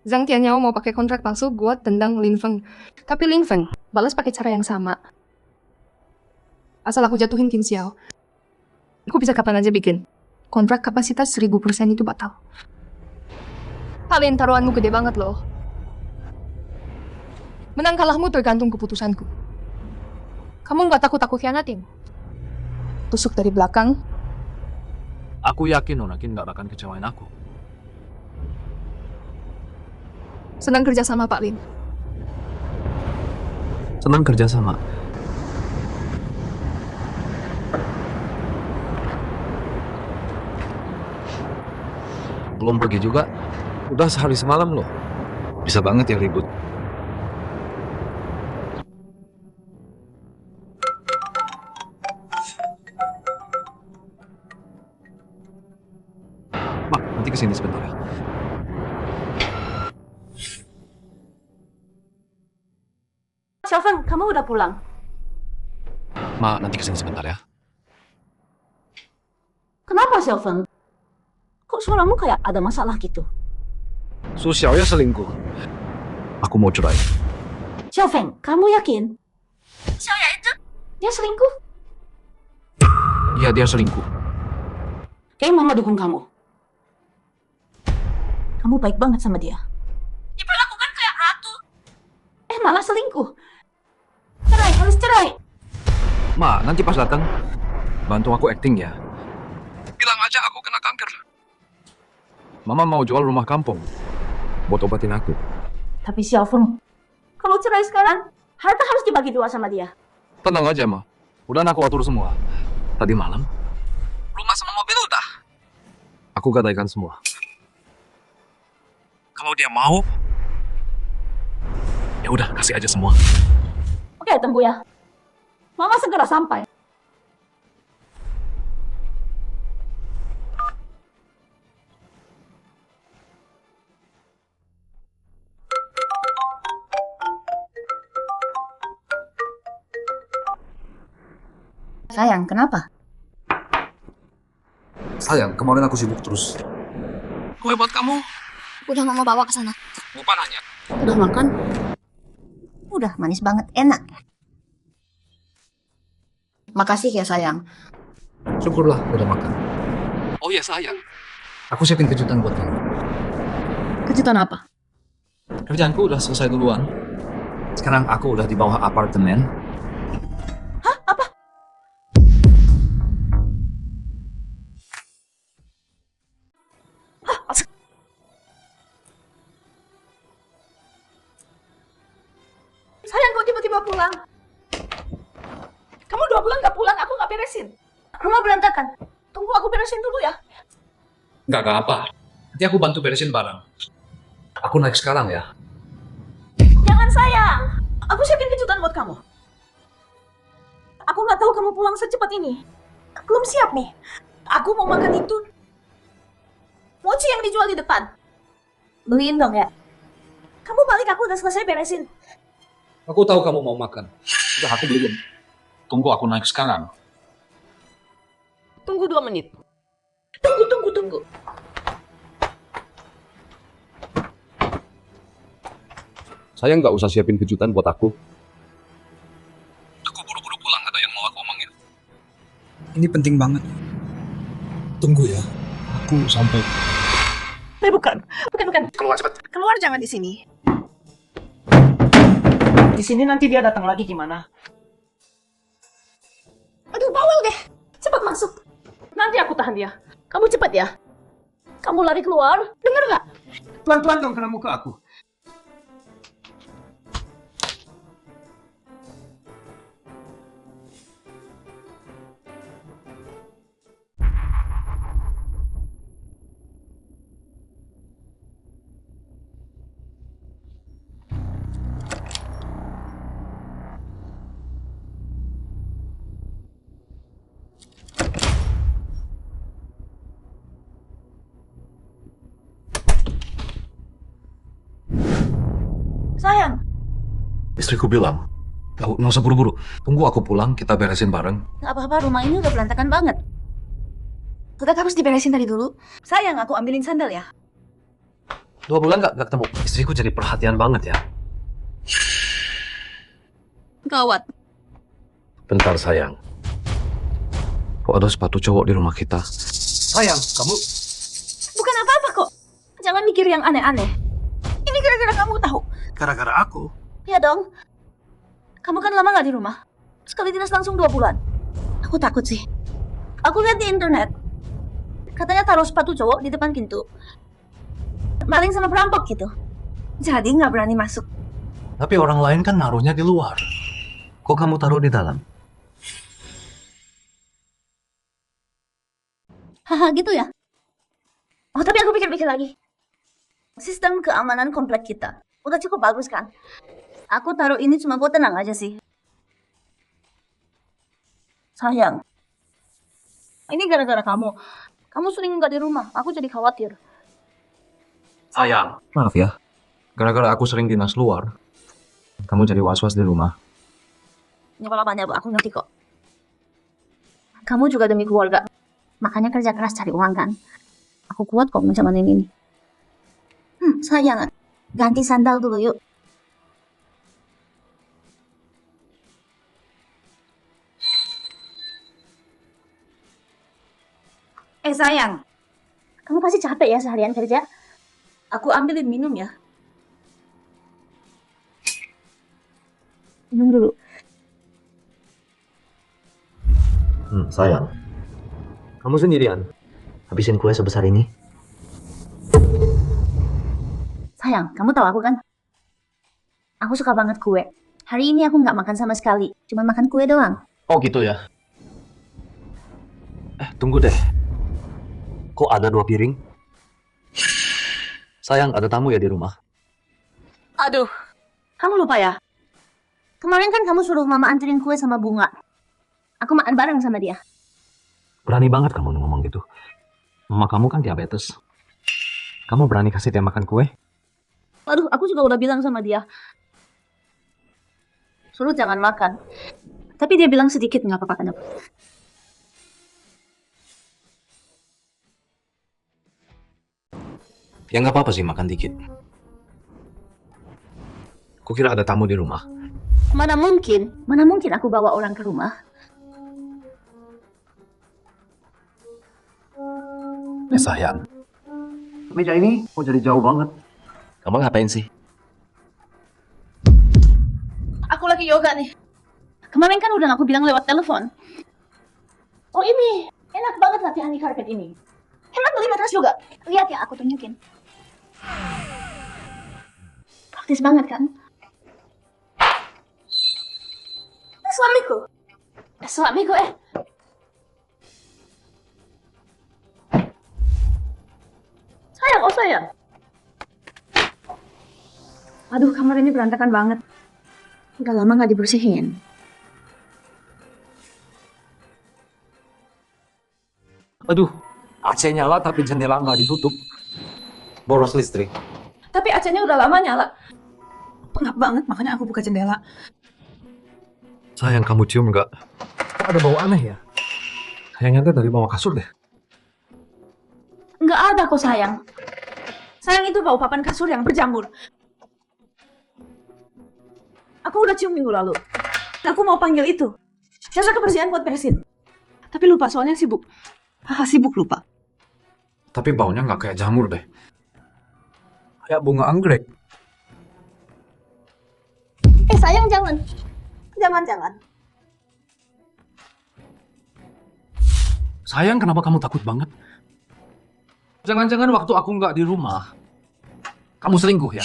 Zhang Tianyao mau pakai kontrak palsu buat tendang Lin Feng. Tapi Lin Feng balas pakai cara yang sama. Asal aku jatuhin Qin Xiao, aku bisa kapan aja bikin. Kontrak kapasitas 1000% itu batal. Kalian taruhanmu gede banget loh. Menang kalahmu tergantung keputusanku. Kamu nggak takut aku khianatin? Tusuk dari belakang. Aku yakin Nona Qin nggak akan kecewain aku. Senang kerja sama Pak Lin. Senang kerja sama. Belum pergi juga, udah sehari semalam loh. Bisa banget ya ribut. Ma, nanti kesini sebentar ya. Xiaofeng, kamu udah pulang? Ma, nanti kesini sebentar ya. Kenapa Xiaofeng? Kok suaramu kayak ada masalah gitu? Su Xiao ya selingkuh. Aku mau cerai. Xiaofeng, kamu yakin? Xiaoya itu? Dia selingkuh? Iya, dia selingkuh. Kayaknya mama dukung kamu. Kamu baik banget sama dia. Diperlakukan kayak ratu. Malah selingkuh. Cerai, harus cerai. Ma, nanti pas datang, bantu aku acting ya. Bilang aja aku kena kanker. Mama mau jual rumah kampung buat obatin aku. Tapi si Alfon, kalau cerai sekarang, harta harus dibagi dua sama dia. Tenang aja, Ma. Udah aku atur semua. Tadi malam, rumah sama mobil udah. Aku gadaikan semua. Kalau dia mau, ya udah kasih aja semua. Oke, tunggu ya. Mama segera sampai. Sayang, kenapa? Sayang, kemarin aku sibuk terus. Kue buat kamu. Udah mama bawa ke sana. Lupa nanya. Udah makan? Udah, manis banget, enak. Makasih ya sayang. Syukurlah udah makan. Oh iya sayang. Aku siapin kejutan buat kamu. Kejutan apa? Kerjaanku udah selesai duluan. Sekarang aku udah di bawah apartemen. Hah? Apa? Hah? Sayang, kok tiba-tiba pulang? Kamu 2 bulan gak pulang, aku gak beresin. Rumah berantakan. Tunggu aku beresin dulu ya. Gak apa. Nanti aku bantu beresin barang. Aku naik sekarang ya. Jangan sayang. Aku siapin kejutan buat kamu. Aku gak tahu kamu pulang secepat ini. Belum siap nih. Aku mau makan itu. Mochi yang dijual di depan. Beliin dong ya. Kamu balik, aku udah selesai beresin. Aku tahu kamu mau makan. Udah aku beliin. Tunggu aku naik sekarang. Tunggu 2 menit. Tunggu. Saya nggak usah siapin kejutan buat aku. Aku buru-buru pulang, ada yang mau aku omongin. Ini penting banget. Tunggu ya. Aku sampai. Bukan. Keluar cepat. Keluar, jangan di sini. Di sini nanti dia datang lagi gimana? Aduh, bawel deh. Cepat masuk. Nanti aku tahan dia. Kamu cepat ya. Kamu lari keluar, dengar nggak? Pelan-pelan dong kena muka aku. Sayang, Istriku bilang, nggak usah buru-buru. Tunggu aku pulang, kita beresin bareng. nggak apa-apa, rumah ini udah berantakan banget. Tetap harus diberesin dari dulu. Sayang, aku ambilin sandal ya. 2 bulan nggak ketemu. Istriku jadi perhatian banget ya. Gawat. Bentar sayang. Kok ada sepatu cowok di rumah kita? Sayang, kamu... Bukan apa-apa kok. Jangan mikir yang aneh-aneh. Ini gara-gara kamu tahu. Gara-gara aku? Ya dong. Kamu kan lama nggak di rumah. Sekali dinas langsung 2 bulan. Aku takut sih. Aku lihat di internet. Katanya taruh sepatu cowok di depan pintu. Maling sama perampok gitu. Jadi nggak berani masuk. Tapi orang lain kan naruhnya di luar. Kok kamu taruh di dalam? Haha, gitu ya? Oh, tapi aku pikir-pikir lagi. Sistem keamanan komplek kita udah cukup bagus kan? Aku taruh ini cuma buat tenang aja sih. Sayang. Ini gara-gara kamu. Kamu sering nggak di rumah. Aku jadi khawatir. Sayang. Maaf ya. Gara-gara aku sering dinas luar, kamu jadi was-was di rumah. Nggak apa-apa, aku ngerti kok. Kamu juga demi keluarga. Makanya kerja keras cari uang kan. Aku kuat kok mencamanin ini. Sayang. Ganti sandal dulu yuk. Sayang. Kamu pasti capek ya seharian kerja. Aku ambilin minum ya. Minum dulu. Sayang. Kamu sendirian. habisin kue sebesar ini. Sayang, kamu tahu aku kan? Aku suka banget kue. Hari ini aku nggak makan sama sekali. Cuma makan kue doang. Oh gitu ya? Tunggu deh. Kok ada 2 piring? Sayang, ada tamu ya di rumah? Aduh, kamu lupa ya? Kemarin kan kamu suruh mama anterin kue sama bunga. Aku makan bareng sama dia. Berani banget kamu ngomong gitu. Mama kamu kan diabetes. Kamu berani kasih dia makan kue? Aduh, aku juga udah bilang sama dia. Suruh jangan makan. Tapi dia bilang sedikit, nggak apa-apa kenapa. Ya nggak apa-apa sih makan dikit. Kukira ada tamu di rumah. Mana mungkin aku bawa orang ke rumah. Sayang. Meja ini kok jadi jauh banget? Kamu ngapain sih? Aku lagi yoga nih. Kemarin kan udah aku bilang lewat telepon. Oh ini, enak banget latihan di karpet ini. Hemat beli matras juga. Lihat ya, aku tunjukin. Praktis banget kan? Suamiku. Sayang. Aduh, kamar ini berantakan banget. Udah lama nggak dibersihin. Aduh, AC nyala tapi jendela nggak ditutup. Boros listrik. Tapi AC-nya udah lama nyala. Pengap banget, makanya aku buka jendela. Sayang, kamu cium nggak? Kok ada bau aneh ya? Kayaknya dari bawah kasur deh. Nggak ada kok, sayang. Sayang, itu bau papan kasur yang berjamur. Aku udah cium minggu lalu. Aku mau panggil itu. Jasa kebersihan buat beresin. Tapi lupa, soalnya sibuk. Sibuk lupa. Tapi baunya nggak kayak jamur deh. Kayak bunga anggrek. Sayang, jangan. Jangan. Sayang, kenapa kamu takut banget? Jangan-jangan waktu aku nggak di rumah, kamu selingkuh ya?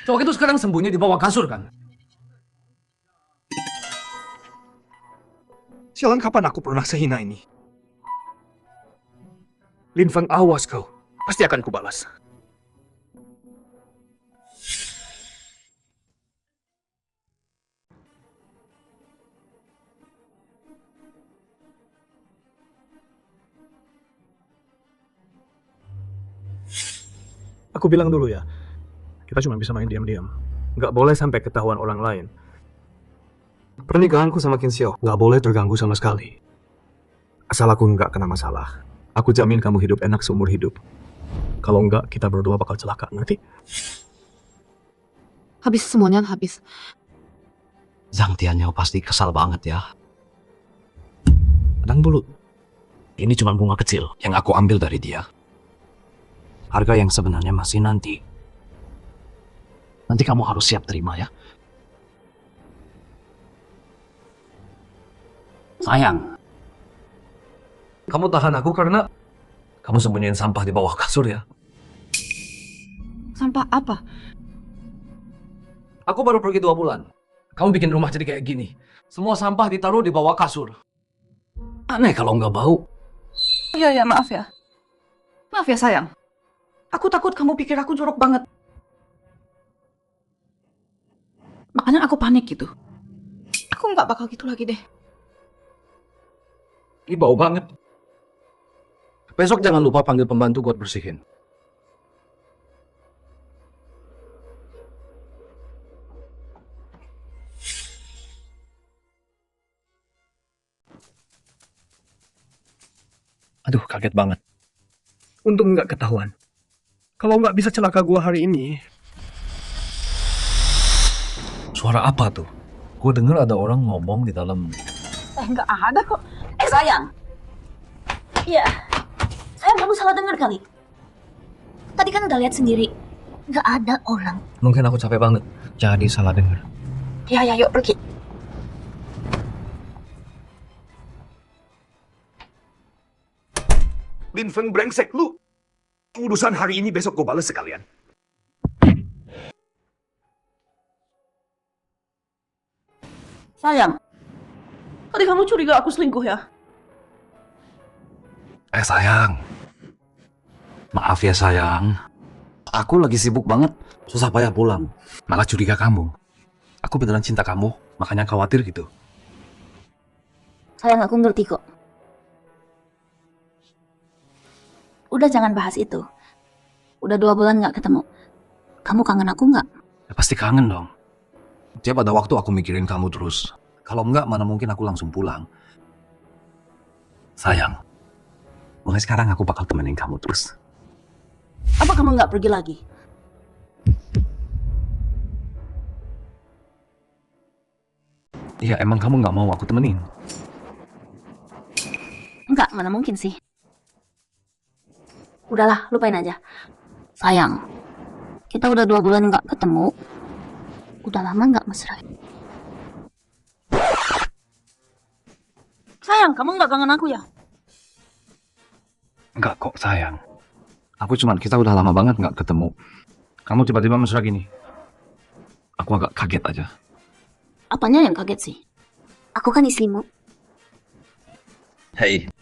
Cowok itu sekarang sembunyi di bawah kasur kan? Sialan, kapan aku pernah sehina ini? Lin Feng, awas kau. Pasti akan kubalas. Aku bilang dulu ya, kita cuma bisa main diam-diam. Nggak boleh sampai ketahuan orang lain. Pernikahanku sama Qin Xiao Nggak boleh terganggu sama sekali. Asal aku nggak kena masalah. Aku jamin kamu hidup enak seumur hidup. Kalau nggak, kita berdua bakal celaka, ngerti? Semuanya habis. Zhang Tianyao pasti kesal banget ya. Adang Bulut, ini cuma bunga kecil yang aku ambil dari dia. Harga yang sebenarnya masih nanti. Nanti kamu harus siap terima ya. Sayang, kamu tahan aku karena kamu sembunyiin sampah di bawah kasur ya. Sampah apa? Aku baru pergi 2 bulan. Kamu bikin rumah jadi kayak gini. Semua sampah ditaruh di bawah kasur. Aneh kalau nggak bau. Iya, maaf ya. Maaf ya, sayang. Aku takut kamu pikir aku jorok banget. Makanya aku panik gitu. Aku nggak bakal gitu lagi deh. Ini bau banget. Besok jangan lupa panggil pembantu buat bersihin. Aduh, kaget banget. Untung nggak ketahuan. Kalau nggak bisa celaka gua hari ini. Suara apa tuh? Gue denger ada orang ngomong di dalam. Nggak ada kok. Sayang. Iya. Sayang, kamu salah dengar kali. Tadi kan udah lihat sendiri. Nggak ada orang. Mungkin aku capek banget. Jadi salah denger. Ya, yuk pergi. Lin Feng brengsek lu. Urusan hari ini besok gue balas sekalian. Sayang, tadi kamu curiga aku selingkuh ya? Sayang. Maaf ya sayang. Aku lagi sibuk banget. Susah payah pulang. Malah curiga kamu. Aku beneran cinta kamu, makanya khawatir gitu. Sayang, aku ngerti kok. Udah jangan bahas itu. Udah 2 bulan gak ketemu. Kamu kangen aku gak? Ya, pasti kangen dong. Tiap ada waktu aku mikirin kamu terus. Kalau enggak, mana mungkin aku langsung pulang. Sayang, mulai sekarang aku bakal temenin kamu terus. Apa kamu gak pergi lagi? Iya, emang kamu nggak mau aku temenin? Enggak, mana mungkin sih. Udahlah, lupain aja. Sayang, kita udah 2 bulan gak ketemu. Udah lama gak mesra. Sayang, kamu gak kangen aku ya? Enggak kok, sayang. Kita udah lama banget nggak ketemu. Kamu tiba-tiba mesra gini. Aku agak kaget aja. Apanya yang kaget sih? Aku kan istrimu. Hei.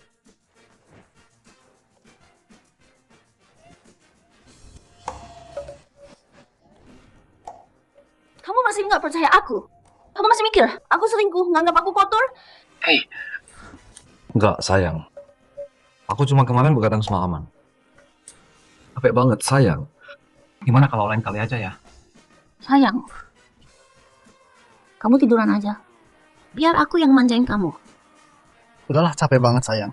Kamu masih nggak percaya aku? Kamu masih mikir aku selingkuh, nganggap aku kotor? Hei. Enggak, sayang. Aku cuma kemarin begadang semalaman. Capek banget, sayang. Gimana kalau lain kali aja ya? Sayang, kamu tiduran aja. Biar aku yang manjain kamu. Udahlah, capek banget sayang.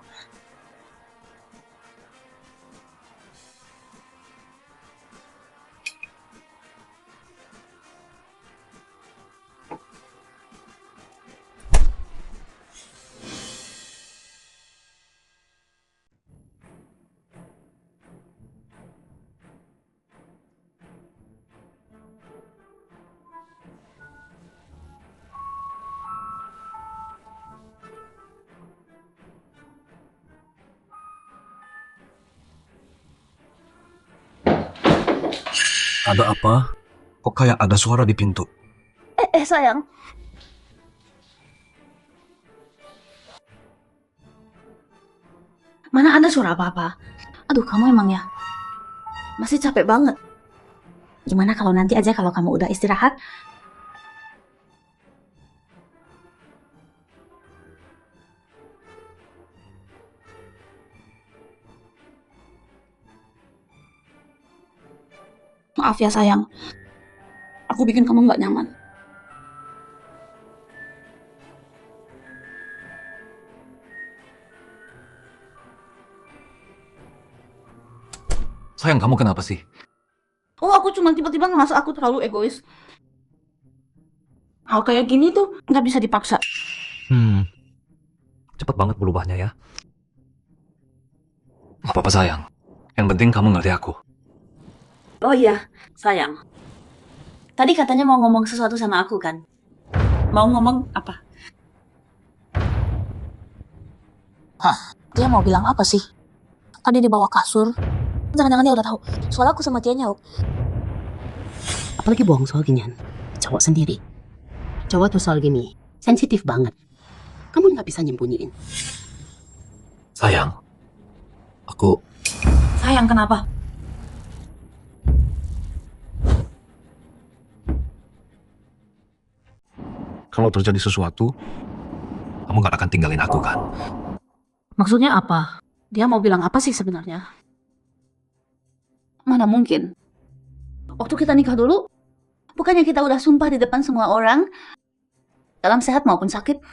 Ada apa? Kok kayak ada suara di pintu? Sayang. Mana ada suara apa-apa? Aduh, kamu emang ya masih capek banget. Gimana kalau nanti aja kalau kamu udah istirahat? Maaf ya sayang, aku bikin kamu nggak nyaman. Sayang, kamu kenapa sih? Oh, aku cuma tiba-tiba ngerasa aku terlalu egois. Hal kayak gini tuh nggak bisa dipaksa. Cepet banget berubahnya ya. Gak apa-apa sayang. Yang penting kamu ngerti aku. Oh iya, sayang. Tadi katanya mau ngomong sesuatu sama aku kan? Mau ngomong apa? Hah, dia mau bilang apa sih? Tadi di bawah kasur. Jangan-jangan dia udah tahu. Soal aku sama dia nyauk. Apalagi bohong soal ginian. Cowok sendiri. Cowok tuh soal gini sensitif banget. Kamu nggak bisa nyembunyiin. Sayang, aku... Sayang, kenapa? Kalau terjadi sesuatu, kamu gak akan tinggalin aku kan? Maksudnya apa? Dia mau bilang apa sih sebenarnya? Mana mungkin? Waktu kita nikah dulu, bukannya kita udah sumpah di depan semua orang, dalam sehat maupun sakit,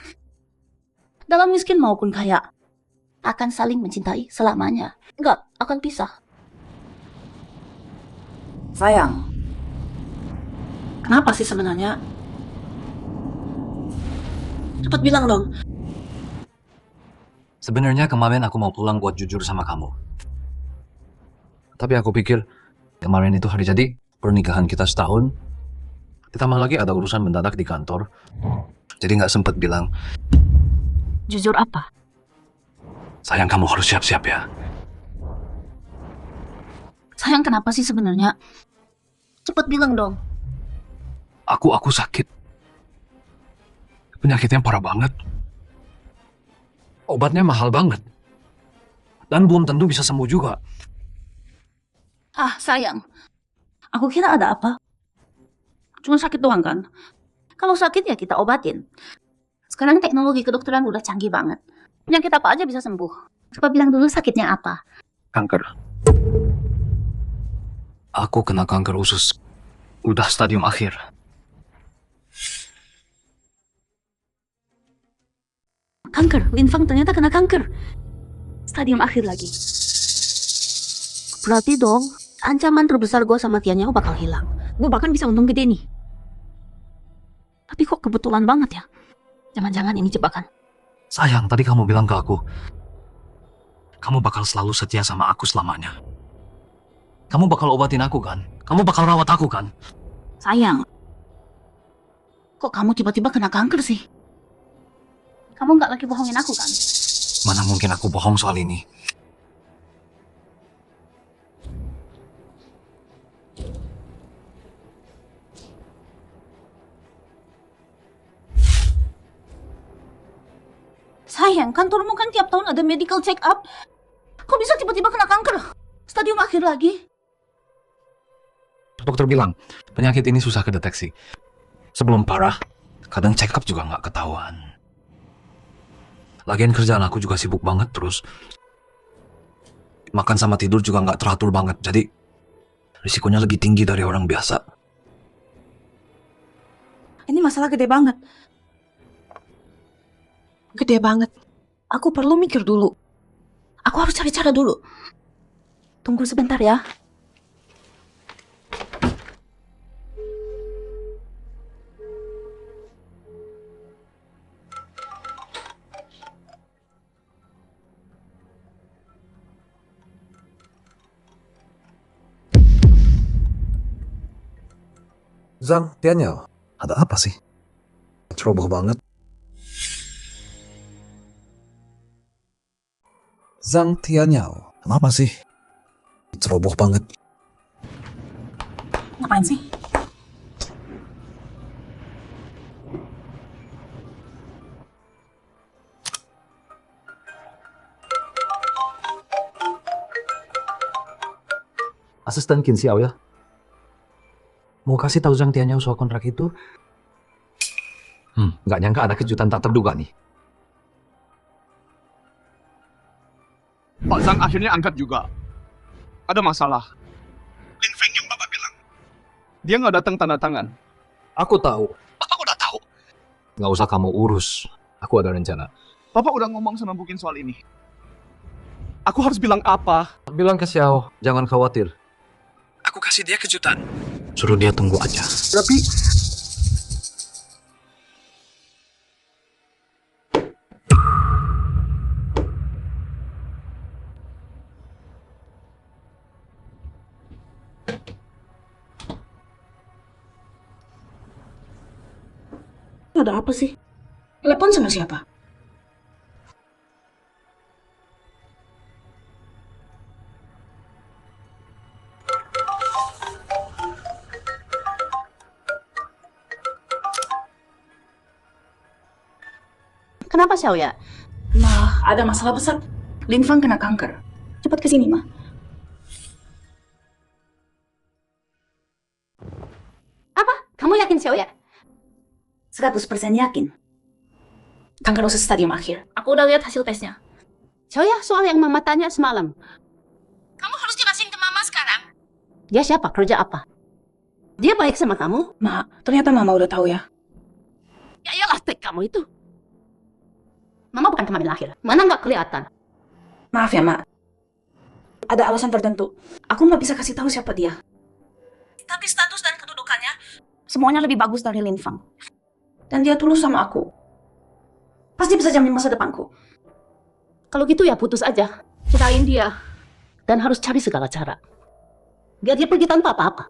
dalam miskin maupun kaya, akan saling mencintai selamanya. Enggak, akan pisah. Sayang, kenapa sih sebenarnya? Cepat bilang dong. Sebenarnya kemarin aku mau pulang buat jujur sama kamu. Tapi aku pikir kemarin itu hari jadi pernikahan kita setahun. Ditambah lagi ada urusan mendadak di kantor. Jadi nggak sempet bilang. Jujur apa? Sayang, kamu harus siap-siap ya. Sayang, kenapa sih sebenarnya? Cepet bilang dong. Aku sakit. Penyakitnya parah banget. Obatnya mahal banget. Dan belum tentu bisa sembuh juga. Ah, sayang. Aku kira ada apa. Cuma sakit doang kan? Kalau sakit ya kita obatin. Sekarang teknologi kedokteran udah canggih banget. Penyakit apa aja bisa sembuh. Coba bilang dulu sakitnya apa. Kanker. Aku kena kanker usus. Udah stadium akhir. Kanker, Linfang ternyata kena kanker. Stadium akhir lagi. Berarti dong, ancaman terbesar gue sama Tianya bakal hilang. Gue bahkan bisa untung gede nih. Tapi kok kebetulan banget ya? Jangan-jangan ini jebakan. Sayang, tadi kamu bilang ke aku, kamu bakal selalu setia sama aku selamanya. Kamu bakal obatin aku kan? Kamu bakal rawat aku kan? Sayang, kok kamu tiba-tiba kena kanker sih? Kamu nggak lagi bohongin aku kan? Mana mungkin aku bohong soal ini? Sayang, kantormu kan tiap tahun ada medical check up. Kok bisa tiba-tiba kena kanker? Stadium akhir lagi. Dokter bilang, penyakit ini susah kedeteksi. Sebelum parah, kadang check up juga nggak ketahuan. Lagian kerjaan aku juga sibuk banget terus. Makan sama tidur juga nggak teratur banget, jadi risikonya lebih tinggi dari orang biasa. Ini masalah gede banget. Gede banget. Aku perlu mikir dulu. Aku harus cari cara dulu. Tunggu sebentar ya. Zhang, Tianya, ada apa sih? Ceroboh banget. Zhang Tianyao, kenapa sih? Ceroboh banget. Ngapain sih? Asisten Qin Xiao ya? Mau kasih tahu Zhang Tianyao soal kontrak itu? Nggak nyangka ada kejutan tak terduga nih. Pak Zhang akhirnya angkat juga. Ada masalah. Lin Feng yang Bapak bilang. Dia nggak datang tanda tangan. Aku tahu. Bapak udah tahu. Nggak usah kamu urus. Aku ada rencana. Bapak udah ngomong sama Bukin soal ini. Aku harus bilang apa? Bilang ke Xiao, jangan khawatir. Aku kasih dia kejutan. Suruh dia tunggu aja. Tapi Ada apa sih? Telepon sama siapa? Kenapa Xiao ya? Ma, ada masalah besar. Lin Fang kena kanker. Cepat kesini, Ma. Apa? Kamu yakin Xiao ya? 100% yakin. Kanker usus stadium akhir. Aku udah lihat hasil tesnya. Xiao ya, soal yang mama tanya semalam. Kamu harus jelasin ke Mama sekarang. Dia siapa? Kerja apa? Dia baik sama kamu? Ma, ternyata Mama udah tahu ya. Ya iyalah, tek kamu itu. Mama bukan kemarin lahir. Mana nggak kelihatan? Maaf ya, Ma. Ada alasan tertentu. Aku nggak bisa kasih tahu siapa dia. Tapi status dan kedudukannya semuanya lebih bagus dari Lin Fang. Dan dia tulus sama aku. Pasti bisa jamin masa depanku. Kalau gitu ya putus aja. Cerain dia. Dan harus cari segala cara. Biar dia pergi tanpa apa-apa.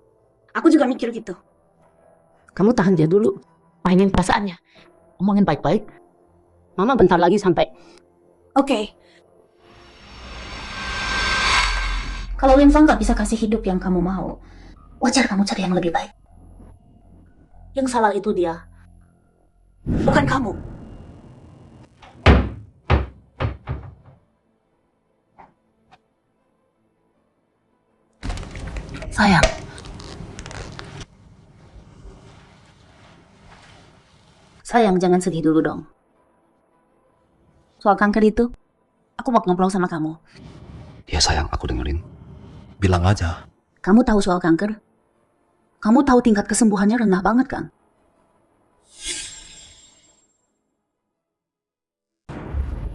Aku juga mikir gitu. Kamu tahan dia dulu. Mainin perasaannya. Omongin baik-baik. Mama bentar lagi sampai. Oke. Kalau Linfang nggak bisa kasih hidup yang kamu mau, wajar kamu cari yang lebih baik. Yang salah itu dia, bukan kamu. Sayang. Sayang, jangan sedih dulu dong. Soal kanker itu, aku mau ngobrol sama kamu. Ya sayang, aku dengerin. Bilang aja. Kamu tahu soal kanker? Kamu tahu tingkat kesembuhannya rendah banget kan?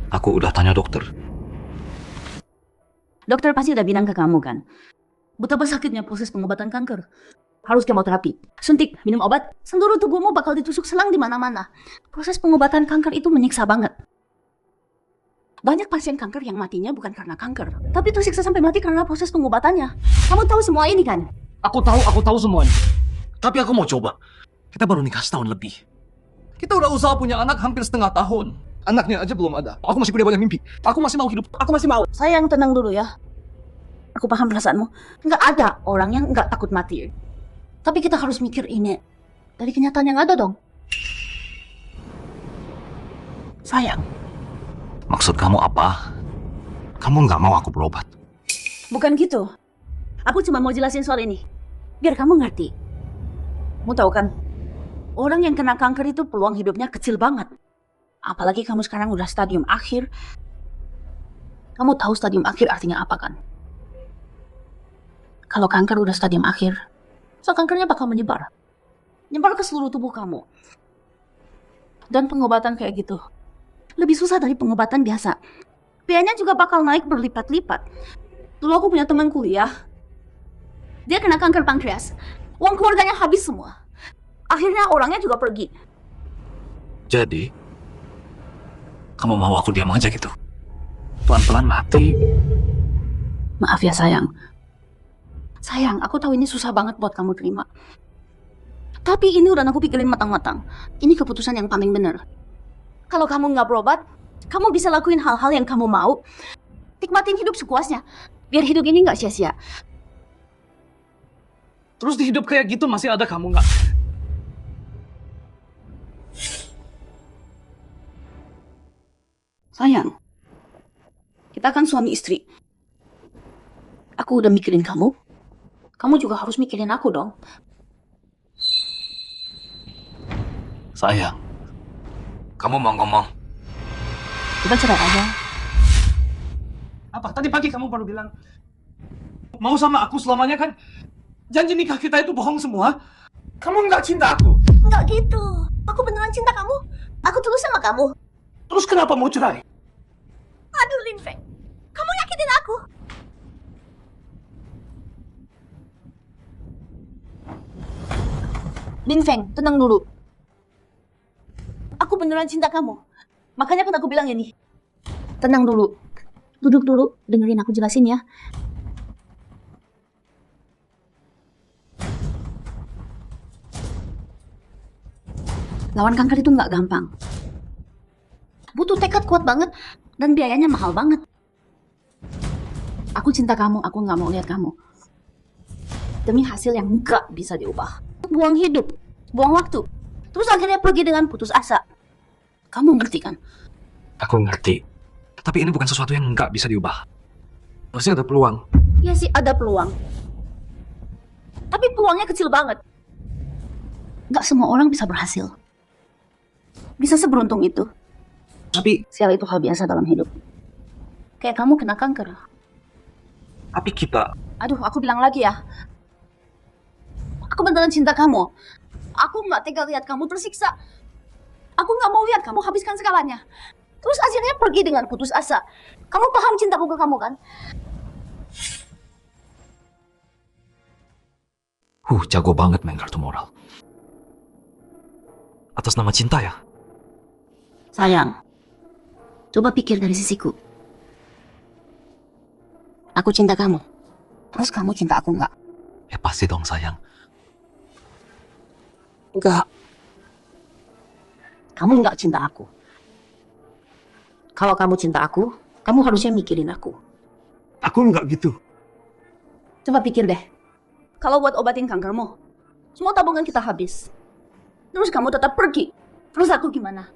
Aku udah tanya dokter. Dokter pasti udah bilang ke kamu kan? Betapa sakitnya proses pengobatan kanker. Harus kemoterapi, suntik, minum obat, seluruh tubuhmu bakal ditusuk selang di mana-mana. Proses pengobatan kanker itu menyiksa banget. Banyak pasien kanker yang matinya bukan karena kanker, tapi tersiksa sampai mati karena proses pengobatannya. Kamu tahu semua ini kan? Aku tahu semuanya. Tapi aku mau coba. Kita baru nikah setahun lebih. Kita udah usaha punya anak hampir setengah tahun. Anaknya aja belum ada. Aku masih punya banyak mimpi. Aku masih mau hidup. Aku masih mau. Sayang, tenang dulu ya. Aku paham perasaanmu. Nggak ada orang yang nggak takut mati. Tapi kita harus mikir ini dari kenyataan yang ada dong. Sayang. Maksud kamu apa? Kamu nggak mau aku berobat? Bukan gitu. Aku cuma mau jelasin soal ini. Biar kamu ngerti. Kamu tahu kan, orang yang kena kanker itu peluang hidupnya kecil banget. Apalagi kamu sekarang udah stadium akhir. Kamu tahu stadium akhir artinya apa kan? Kalau kanker udah stadium akhir, so kankernya bakal menyebar. Menyebar ke seluruh tubuh kamu. Dan pengobatan kayak gitu lebih susah dari pengobatan biasa. Biayanya juga bakal naik berlipat-lipat. Dulu aku punya teman kuliah. Dia kena kanker pankreas. Uang keluarganya habis semua. Akhirnya orangnya juga pergi. Jadi, kamu mau aku diam aja gitu? Pelan-pelan mati. Maaf ya sayang. Sayang, aku tahu ini susah banget buat kamu terima. Tapi ini udah aku pikirin matang-matang. Ini keputusan yang paling benar. Kalau kamu nggak berobat, kamu bisa lakuin hal-hal yang kamu mau. Nikmatin hidup sepuasnya. Biar hidup ini nggak sia-sia. Terus di hidup kayak gitu masih ada kamu nggak? Sayang, kita kan suami istri. Aku udah mikirin kamu. Kamu juga harus mikirin aku dong. Sayang, kamu mau ngomong? Kita cerai aja. Apa? Tadi pagi kamu baru bilang mau sama aku selamanya kan? Janji nikah kita itu bohong semua. Kamu nggak cinta aku. Nggak gitu. Aku beneran cinta kamu. Aku tulus sama kamu. Terus kenapa mau cerai? Aduh, Linfeng. Kamu nyakitin aku. Linfeng, tenang dulu. Aku beneran cinta kamu. Makanya kan aku bilang ini. Tenang dulu. Duduk dulu, dengerin aku jelasin ya. Lawan kanker itu nggak gampang. Butuh tekad kuat banget dan biayanya mahal banget. Aku cinta kamu, aku nggak mau lihat kamu. Demi hasil yang nggak bisa diubah. Buang hidup, buang waktu. Terus akhirnya pergi dengan putus asa. Kamu ngerti kan? Aku ngerti. Tapi ini bukan sesuatu yang nggak bisa diubah. Pasti ada peluang. Ya sih ada peluang. Tapi peluangnya kecil banget. Nggak semua orang bisa berhasil. Bisa seberuntung itu. Tapi sial itu hal biasa dalam hidup. Kayak kamu kena kanker. Tapi kita... Aduh, aku bilang lagi ya. Aku beneran cinta kamu. Aku nggak tega lihat kamu tersiksa. Aku nggak mau lihat kamu habiskan segalanya. Terus akhirnya pergi dengan putus asa. Kamu paham cintaku ke kamu kan? Jago banget main kartu moral. Atas nama cinta ya? Sayang, coba pikir dari sisiku. Aku cinta kamu. Terus kamu cinta aku nggak? Ya pasti dong sayang. Enggak. Kamu nggak cinta aku. Kalau kamu cinta aku, kamu harusnya mikirin aku. Aku nggak gitu. Coba pikir deh. Kalau buat obatin kankermu, semua tabungan kita habis. Terus kamu tetap pergi. Terus aku gimana?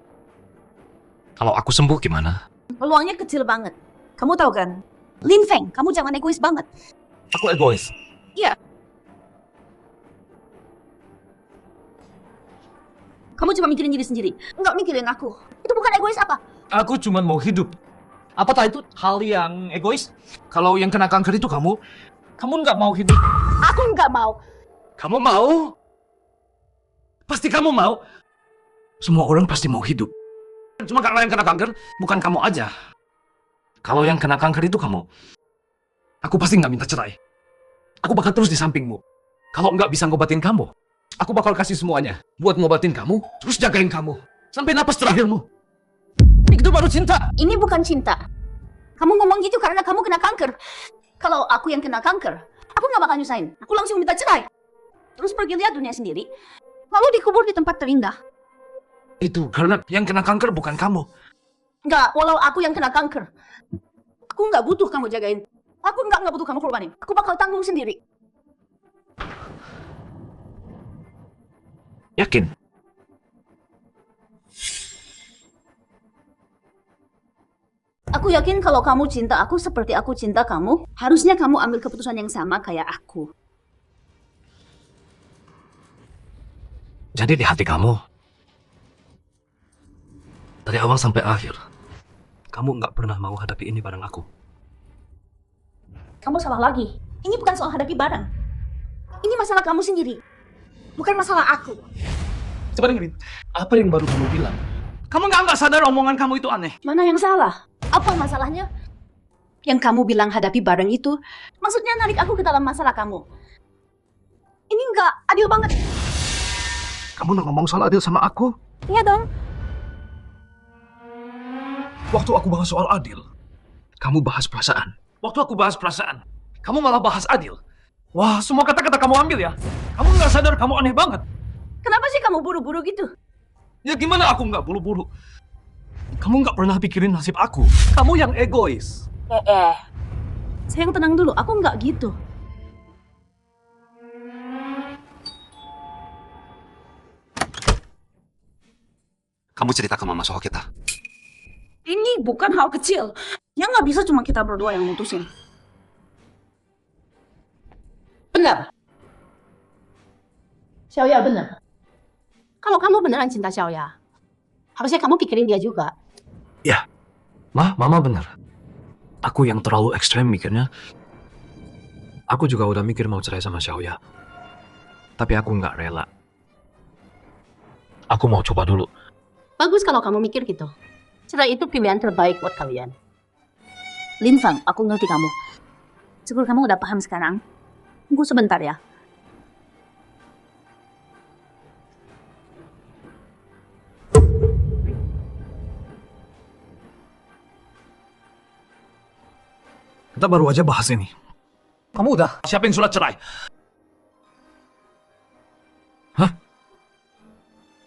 Kalau aku sembuh gimana? Peluangnya kecil banget. Kamu tahu kan? Lin Feng, kamu jangan egois banget. Aku egois. Iya. Kamu cuma mikirin diri sendiri, nggak mikirin aku. Itu bukan egois apa? Aku cuma mau hidup. Apakah itu hal yang egois? Kalau yang kena kanker itu kamu nggak mau hidup. Aku nggak mau. Kamu mau? Pasti kamu mau. Semua orang pasti mau hidup. Cuma karena yang kena kanker, bukan kamu aja. Kalau yang kena kanker itu kamu, aku pasti nggak minta cerai. Aku bakal terus di sampingmu. Kalau nggak bisa ngobatin kamu, aku bakal kasih semuanya buat ngobatin kamu, terus jagain kamu sampai napas terakhirmu. Itu baru cinta. Ini bukan cinta. Kamu ngomong gitu karena kamu kena kanker. Kalau aku yang kena kanker, aku nggak bakal nyusahin. Aku langsung minta cerai. Terus pergi lihat dunia sendiri, lalu dikubur di tempat terindah. Itu karena yang kena kanker bukan kamu. Nggak, walau aku yang kena kanker. Aku nggak butuh kamu jagain. Aku nggak butuh kamu korbanin. Aku bakal tanggung sendiri. Yakin? Aku yakin kalau kamu cinta aku seperti aku cinta kamu, harusnya kamu ambil keputusan yang sama kayak aku. Jadi di hati kamu, dari awal sampai akhir, kamu nggak pernah mau hadapi ini bareng aku. Kamu salah lagi. Ini bukan soal hadapi bareng. Ini masalah kamu sendiri. Bukan masalah aku. Coba dengerin, apa yang baru kamu bilang? Kamu nggak sadar omongan kamu itu aneh. Mana yang salah? Apa masalahnya? Yang kamu bilang hadapi bareng itu, maksudnya narik aku ke dalam masalah kamu. Ini nggak adil banget. Kamu udah ngomong soal adil sama aku? Iya dong. Waktu aku bahas soal adil, kamu bahas perasaan. Waktu aku bahas perasaan, kamu malah bahas adil. Wah, semua kata-kata kamu ambil ya? Kamu nggak sadar kamu aneh banget. Kenapa sih kamu buru-buru gitu? Ya gimana aku nggak buru-buru? Kamu nggak pernah pikirin nasib aku. Kamu yang egois. Sayang tenang dulu, aku nggak gitu. Kamu cerita ke mama soal kita. Ini bukan hal kecil. Yang nggak bisa cuma kita berdua yang mutusin. Benar. Xiaoya benar. Kalau kamu beneran cinta Xiaoya, harusnya kamu pikirin dia juga. Ya, mama benar. Aku yang terlalu ekstrem mikirnya. Aku juga udah mikir mau cerai sama Xiaoya. Tapi aku nggak rela. Aku mau coba dulu. Bagus kalau kamu mikir gitu. Cerai itu pilihan terbaik buat kalian. Lin Fang, aku ngerti kamu. Syukur kamu udah paham sekarang. Tunggu sebentar ya. Kita baru aja bahas ini. Kamu udah siapin surat cerai? Hah?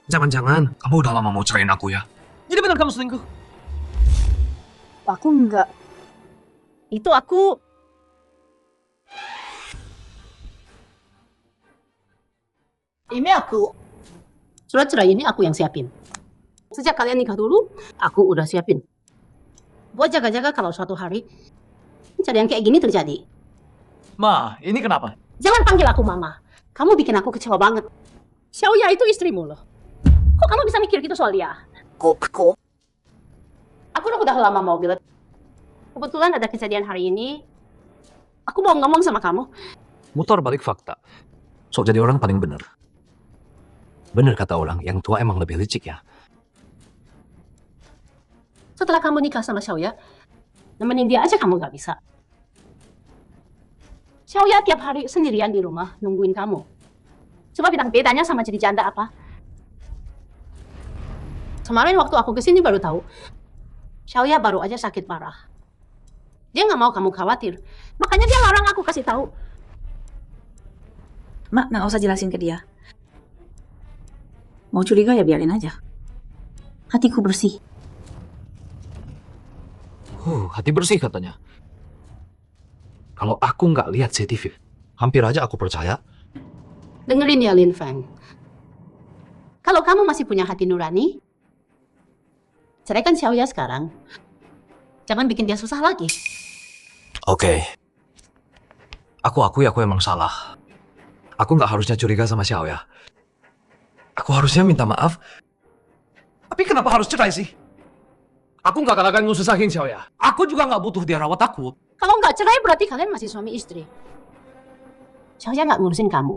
Jangan-jangan kamu udah lama mau ceraiin aku ya? Jadi benar kamu selingkuh? Aku enggak. Itu aku... Ini aku. Surat cerai ini aku yang siapin. Sejak kalian nikah dulu, aku udah siapin. Buat jaga-jaga kalau suatu hari kejadian kayak gini terjadi. Ma, ini kenapa? Jangan panggil aku mama. Kamu bikin aku kecewa banget. Xiaoya itu istrimu loh. Kok kamu bisa mikir gitu soal dia? Kok? Aku udah lama mau bilang. Kebetulan ada kejadian hari ini. Aku mau ngomong sama kamu. Mutar balik fakta. So jadi orang paling bener. Bener kata orang, yang tua emang lebih licik ya. Setelah kamu nikah sama Xiaoya, nemenin dia aja kamu gak bisa. Xiaoya tiap hari sendirian di rumah nungguin kamu. Coba bilang bedanya sama jadi janda apa? Kemarin waktu aku kesini baru tahu, Xiaoya baru aja sakit parah. Dia nggak mau kamu khawatir, makanya dia larang aku kasih tahu. Mak, nggak usah jelasin ke dia. Mau curiga ya biarin aja. Hatiku bersih. Hati bersih katanya. Kalau aku nggak lihat CCTV, Hampir aja aku percaya. Dengerin ya, Lin Feng. Kalau kamu masih punya hati nurani, ceraikan Xiaoya sekarang. Jangan bikin dia susah lagi. Oke. Aku akui aku emang salah. Aku nggak harusnya curiga sama Xiaoya. Aku harusnya minta maaf. Tapi kenapa harus cerai sih? Aku nggak akan ngususahin Xiaoya. Aku juga nggak butuh dia rawat aku. Kalau nggak cerai berarti kalian masih suami istri. Xiaoya nggak ngurusin kamu.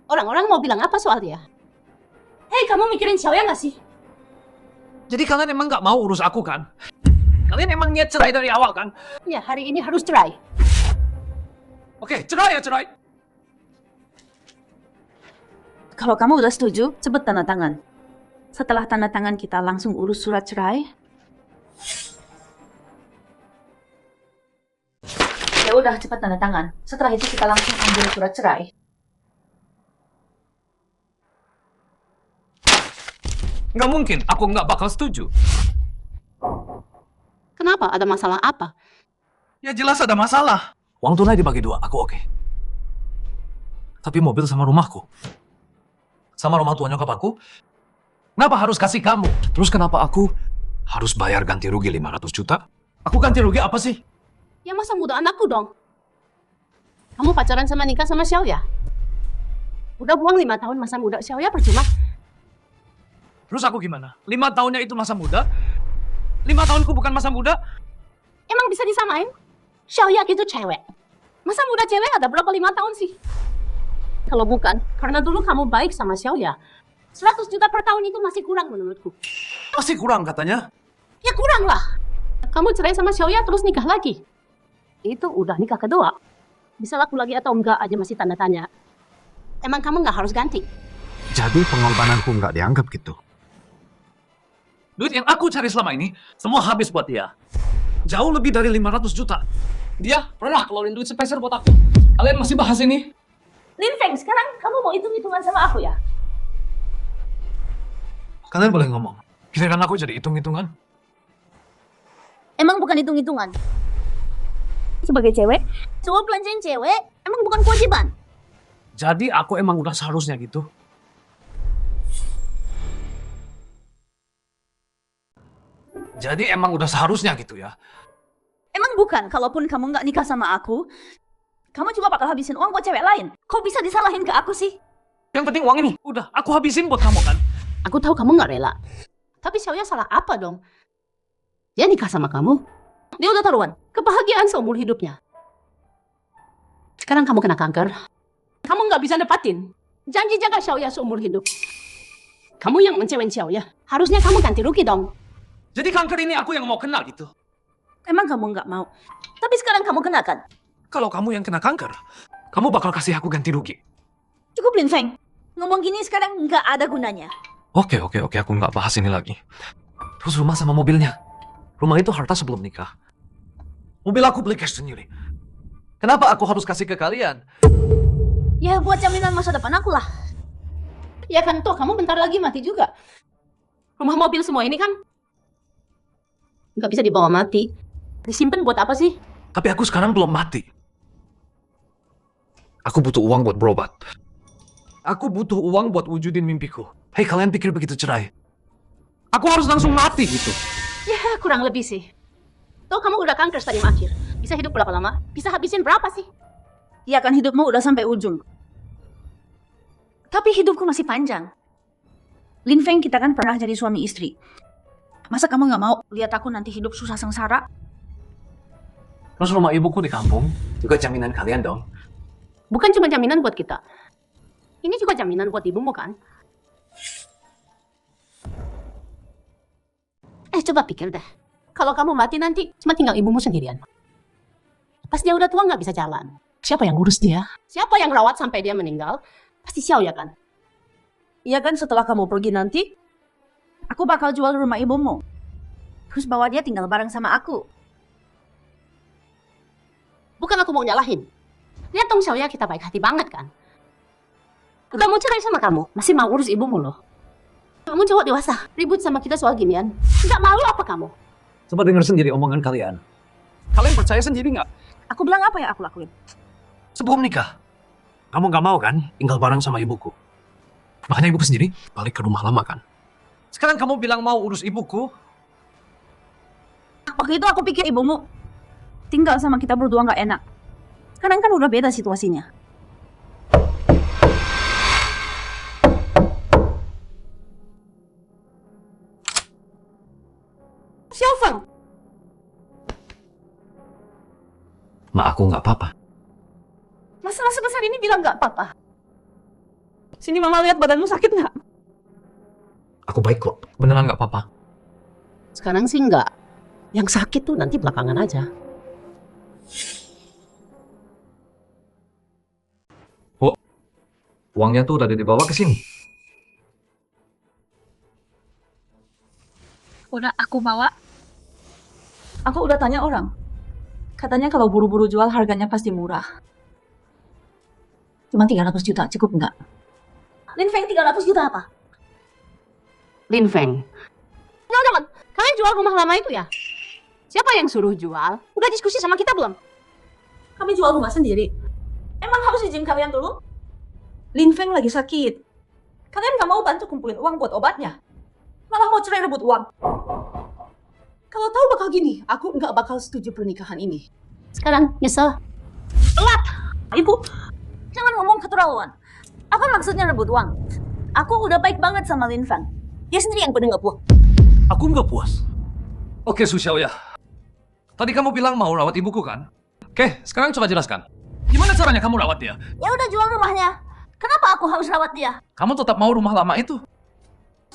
Orang-orang mau bilang apa soal dia? Hei, kamu mikirin Xiaoya nggak sih? Jadi kalian emang nggak mau urus aku kan? Kalian emang niat cerai dari awal kan? Ya, hari ini harus cerai. Oke, cerai ya cerai. Kalau kamu udah setuju, cepet tanda tangan. Setelah tanda tangan kita langsung urus surat cerai. Ya udah, cepet tanda tangan. Setelah itu kita langsung ambil surat cerai. Nggak mungkin, aku nggak bakal setuju. Kenapa? Ada masalah apa? Ya jelas ada masalah. Uang tunai dibagi 2, aku oke. Tapi mobil sama rumahku, sama rumah tua nyokap aku, kenapa harus kasih kamu? Terus kenapa aku harus bayar ganti rugi 500 juta? Aku ganti rugi apa sih? Ya masa muda anakku dong. Kamu pacaran sama nikah sama Xiaoya? Udah buang 5 tahun masa muda Xiaoya percuma. Terus aku gimana? 5 tahunnya itu masa muda? 5 tahunku bukan masa muda? Emang bisa disamain? Xiaoya itu cewek. Masa muda cewek ada berapa 5 tahun sih? Kalau bukan, karena dulu kamu baik sama Xiaoya. 100 juta per tahun itu masih kurang menurutku. Masih kurang katanya? Ya kurang lah. Kamu cerai sama Xiaoya terus nikah lagi. Itu udah nikah kedua. Bisa laku lagi atau enggak aja masih tanda tanya. Emang kamu nggak harus ganti? Jadi pengorbananku nggak dianggap gitu? Duit yang aku cari selama ini, semua habis buat dia. Jauh lebih dari 500 juta. Dia pernah keluarin duit sepeser buat aku. Kalian masih bahas ini? Lin Feng, sekarang kamu mau hitung-hitungan sama aku ya? Kalian boleh ngomong. Giliran aku jadi hitung-hitungan. Emang bukan hitung-hitungan. Sebagai cewek, cowok belanjain cewek, emang bukan kewajiban. Jadi aku emang udah seharusnya gitu. Jadi emang udah seharusnya gitu ya. Emang bukan, kalaupun kamu nggak nikah sama aku, kamu juga bakal habisin uang buat cewek lain. Kok bisa disalahin ke aku sih? Yang penting uang ini, udah aku habisin buat kamu kan. Aku tahu kamu nggak rela. Tapi Xiaoya salah apa dong? Dia nikah sama kamu. Dia udah taruhan. Kebahagiaan seumur hidupnya. Sekarang kamu kena kanker. Kamu nggak bisa dapatin. Janji jaga Xiaoya seumur hidup. Kamu yang mencewain Xiaoya. Harusnya kamu ganti rugi dong. Jadi kanker ini aku yang mau kena gitu. Emang kamu nggak mau? Tapi sekarang kamu kena kan? Kalau kamu yang kena kanker, kamu bakal kasih aku ganti rugi. Cukup Lin Feng. Ngomong gini sekarang nggak ada gunanya. Oke, aku nggak bahas ini lagi. Terus rumah sama mobilnya. Rumah itu harta sebelum nikah. Mobil aku beli cash sendiri. Kenapa aku harus kasih ke kalian? Ya buat jaminan masa depan aku lah. Ya kan toh kamu bentar lagi mati juga. Rumah mobil semua ini kan nggak bisa dibawa mati. Disimpan buat apa sih? Tapi aku sekarang belum mati. Aku butuh uang buat berobat. Aku butuh uang buat wujudin mimpiku. Hei, kalian pikir begitu cerai? Aku harus langsung mati gitu. Ya kurang lebih sih. Toh kamu udah kanker stadium akhir. Bisa hidup berapa lama? Bisa habisin berapa sih? Ya kan hidupmu udah sampai ujung. Tapi hidupku masih panjang. Lin Feng, kita kan pernah jadi suami istri. Masa kamu nggak mau lihat aku nanti hidup susah sengsara? Terus rumah ibuku di kampung juga jaminan kalian dong. Bukan cuma jaminan buat kita. Ini juga jaminan buat ibumu kan? Coba pikir deh. Kalau kamu mati nanti cuma tinggal ibumu sendirian. Pas dia udah tua nggak bisa jalan. Siapa yang ngurus dia? Siapa yang rawat sampai dia meninggal? Pasti Xiaoya kan? Iya kan, setelah kamu pergi nanti, aku bakal jual rumah ibumu. Terus bawa dia tinggal bareng sama aku. Bukan aku mau nyalahin. Lihat dong Xiaoya, kita baik hati banget kan? Udah mau cerai sama kamu, masih mau urus ibumu loh. Kamu cowok dewasa, ribut sama kita soal ginian. Nggak malu apa kamu? Coba denger sendiri omongan kalian. Kalian percaya sendiri nggak? Aku bilang apa yang aku lakuin? Sebelum nikah, Kamu nggak mau kan tinggal bareng sama ibuku? Makanya ibuku sendiri balik ke rumah lama kan? Sekarang kamu bilang mau urus ibuku? Waktu itu aku pikir ibumu tinggal sama kita berdua nggak enak. Sekarang kan udah beda situasinya. Xiaofeng, Ma, aku nggak apa-apa. masalah sebesar ini bilang nggak apa-apa. Sini mama lihat badanmu sakit nggak? Aku baik kok. Beneran nggak apa-apa. Sekarang sih enggak. Yang sakit tuh nanti belakangan aja. Oh, uangnya tuh udah dibawa ke sini. Udah aku bawa. Aku udah tanya orang. Katanya kalau buru-buru jual harganya pasti murah. Cuma 300 juta, cukup nggak? Lin Feng 300 juta apa? Lin Feng. Jangan, kalian jual rumah lama itu ya? Siapa yang suruh jual? Udah diskusi sama kita belum? Kami jual rumah sendiri. Emang harus izin kalian dulu? Lin Feng lagi sakit. Kalian nggak mau bantu kumpulin uang buat obatnya? Malah mau cerai rebut uang. Kalau tahu bakal gini, aku nggak bakal setuju pernikahan ini. Sekarang nyesel. Telat! Ibu, jangan ngomong keterlaluan. Apa maksudnya rebut uang? Aku udah baik banget sama Lin Feng. Dia sendiri yang pada nggak puas. Aku nggak puas. Oke, Su Xiaoya. Tadi kamu bilang mau rawat ibuku kan? Oke, sekarang coba jelaskan. Gimana caranya kamu rawat dia? Ya udah jual rumahnya. Kenapa aku harus rawat dia? Kamu tetap mau rumah lama itu?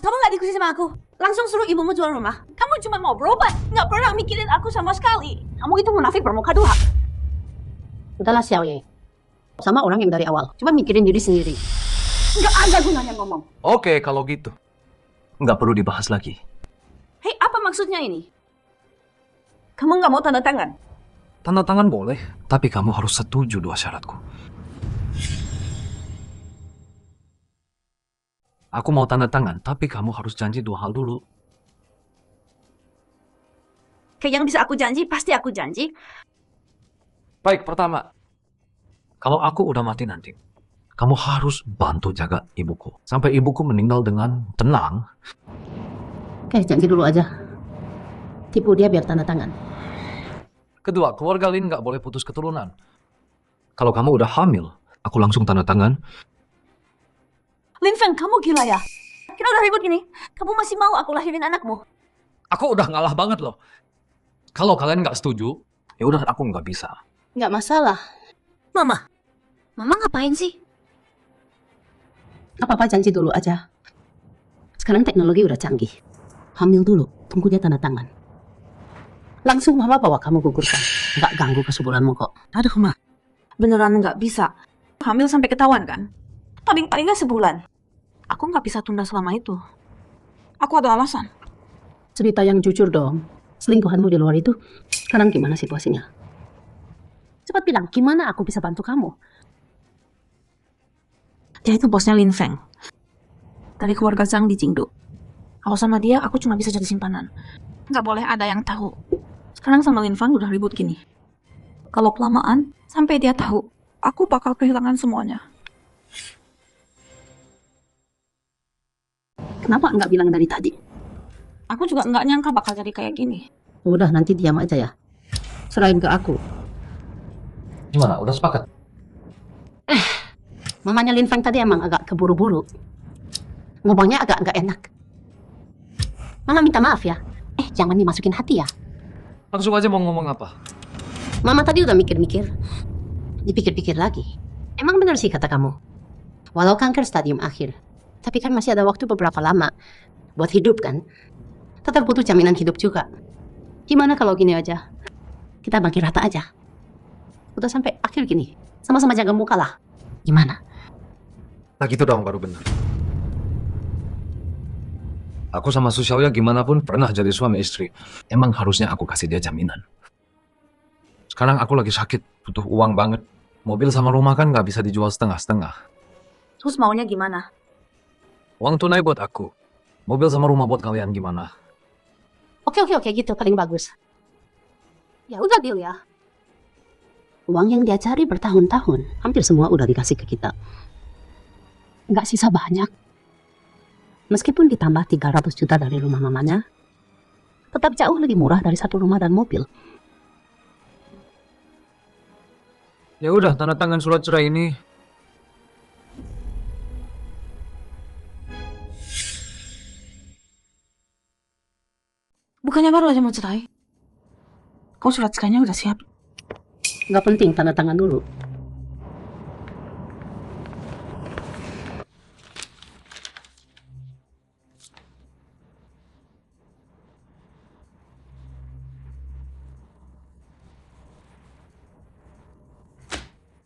Kamu nggak diskusi sama aku? Langsung suruh ibumu jual rumah. Kamu cuma mau berobat, nggak pernah mikirin aku sama sekali. Kamu itu munafik bermuka dua. Udahlah Xiaoye. Sama orang yang dari awal. Cuma mikirin diri sendiri. Nggak ada gunanya ngomong. Oke, kalau gitu. Nggak perlu dibahas lagi. Hei, apa maksudnya ini? Kamu nggak mau tanda tangan? Tanda tangan boleh, tapi kamu harus setuju dua syaratku. Aku mau tanda tangan, tapi kamu harus janji dua hal dulu. Kayak yang bisa aku janji, pasti aku janji. Baik, pertama. Kalau aku udah mati nanti, kamu harus bantu jaga ibuku. Sampai ibuku meninggal dengan tenang. Oke, janji dulu aja. Tipu dia biar tanda tangan. Kedua, keluarga Lin nggak boleh putus keturunan. Kalau kamu udah hamil, aku langsung tanda tangan. Lin Feng, kamu gila ya? Kita udah ribut gini. Kamu masih mau aku lahirin anakmu? Aku udah ngalah banget loh. Kalau kalian nggak setuju, ya udah aku nggak bisa. Nggak masalah. Mama ngapain sih? Apa-apa janji dulu aja. Sekarang teknologi udah canggih. Hamil dulu, tunggu dia tanda tangan. Langsung mama bawa kamu gugurkan. Nggak ganggu kesuburanmu kok. Aduh, Ma. Beneran nggak bisa. Hamil sampai ketahuan kan? Paling nggak sebulan. Aku nggak bisa tunda selama itu. Aku ada alasan. Cerita yang jujur dong. Selingkuhanmu di luar itu, sekarang gimana situasinya? Cepat bilang, gimana aku bisa bantu kamu? Dia itu bosnya Lin Feng. Dari keluarga Zhang di Jingdu. Kalau sama dia, aku cuma bisa jadi simpanan. Nggak boleh ada yang tahu. Sekarang sama Lin Feng udah ribut gini. Kalau kelamaan, sampai dia tahu, aku bakal kehilangan semuanya. Kenapa nggak bilang dari tadi? Aku juga nggak nyangka bakal jadi kayak gini. Udah, nanti diam aja ya. Serahin ke aku. Gimana? Udah sepakat? Mamanya Lin Feng tadi emang agak keburu-buru. Ngomongnya agak nggak enak. Mama minta maaf ya. Jangan dimasukin hati ya. Langsung aja mau ngomong apa? Mama tadi udah mikir-mikir. Dipikir-pikir lagi. Emang benar sih kata kamu. Walau kanker stadium akhir, tapi kan masih ada waktu beberapa lama buat hidup kan. Tetap butuh jaminan hidup juga. Gimana kalau gini aja? Kita bagi rata aja. Udah sampai akhir gini. Sama-sama jaga muka lah. Gimana? Nah gitu dong baru benar. Aku sama Su Xiaoya gimana pun pernah jadi suami istri. Emang harusnya aku kasih dia jaminan. Sekarang aku lagi sakit, butuh uang banget. Mobil sama rumah kan nggak bisa dijual setengah-setengah. Terus maunya gimana? Uang tunai buat aku. Mobil sama rumah buat kalian gimana? Oke, gitu paling bagus. Ya udah deal ya. Uang yang dia cari bertahun-tahun, hampir semua udah dikasih ke kita. Nggak sisa banyak. Meskipun ditambah 300 juta dari rumah mamanya, tetap jauh lebih murah dari satu rumah dan mobil. Ya udah, tanda tangan surat cerai ini. Bukannya baru aja mau cerai? Kau surat cerainya udah siap? Nggak penting, tanda tangan dulu.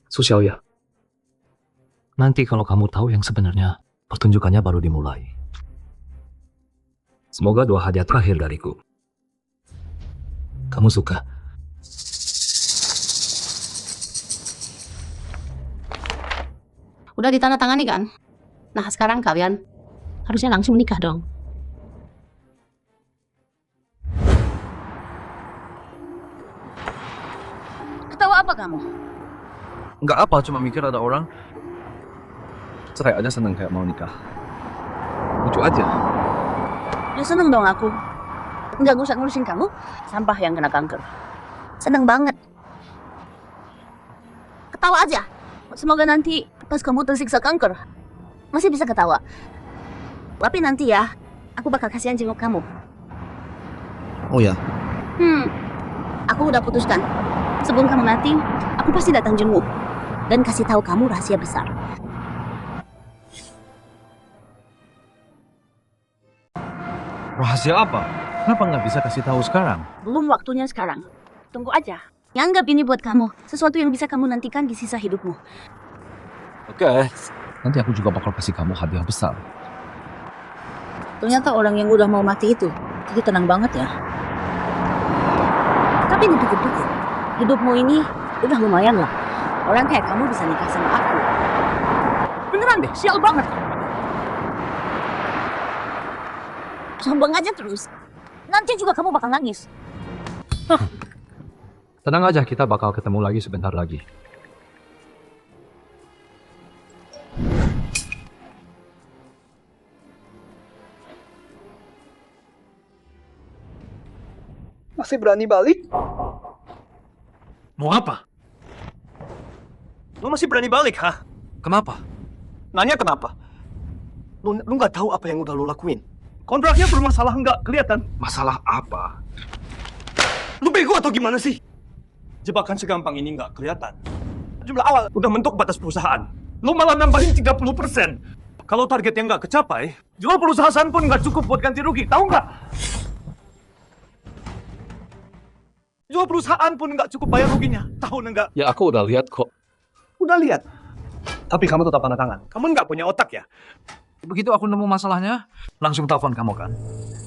Susiao, nanti kalau kamu tahu yang sebenarnya, pertunjukannya baru dimulai. Semoga doa hadiah terakhir dariku. Kamu suka? Udah ditandatangani kan? Nah sekarang kalian harusnya langsung nikah dong. Ketawa apa kamu? Nggak apa, cuma mikir ada orang cerai aja seneng kayak mau nikah. Lucu aja. Ya seneng dong aku. Nggak usah ngurusin kamu, sampah yang kena kanker. Seneng banget. Ketawa aja. Semoga nanti pas kamu tersiksa kanker, masih bisa ketawa. Tapi nanti ya, aku bakal kasihan jenguk kamu. Oh ya? Aku udah putuskan. Sebelum kamu mati, aku pasti datang jenguk. Dan kasih tahu kamu rahasia besar. Rahasia apa? Kenapa nggak bisa kasih tahu sekarang? Belum waktunya sekarang. Tunggu aja. Anggap ini buat kamu. Sesuatu yang bisa kamu nantikan di sisa hidupmu. Oke. Nanti aku juga bakal kasih kamu hadiah besar. Ternyata orang yang udah mau mati itu jadi tenang banget ya. Tapi dipikir-pikir, hidupmu ini udah lumayan lah. Orang kayak kamu bisa nikah sama aku. Beneran deh, sial banget. Sombong aja terus. Nanti juga kamu bakal nangis. Tenang aja, kita bakal ketemu lagi sebentar lagi. Masih berani balik? Mau apa? Lu masih berani balik, ha? Kenapa? Nanya kenapa? Lu nggak tahu apa yang udah lu lakuin. Kontraknya bermasalah nggak kelihatan. Masalah apa? Lu bego atau gimana sih? Jebakan segampang ini nggak kelihatan. Jumlah awal udah mentok batas perusahaan. Lu malah nambahin 30%. Kalau targetnya nggak kecapai, jual perusahaan pun nggak cukup buat ganti rugi. Tahu nggak? Jual perusahaan pun nggak cukup bayar ruginya. Tahu nggak? Ya aku udah lihat kok. Udah lihat. Tapi kamu tetap tanda tangan. Kamu nggak punya otak ya? Begitu aku nemu masalahnya, langsung telepon kamu kan?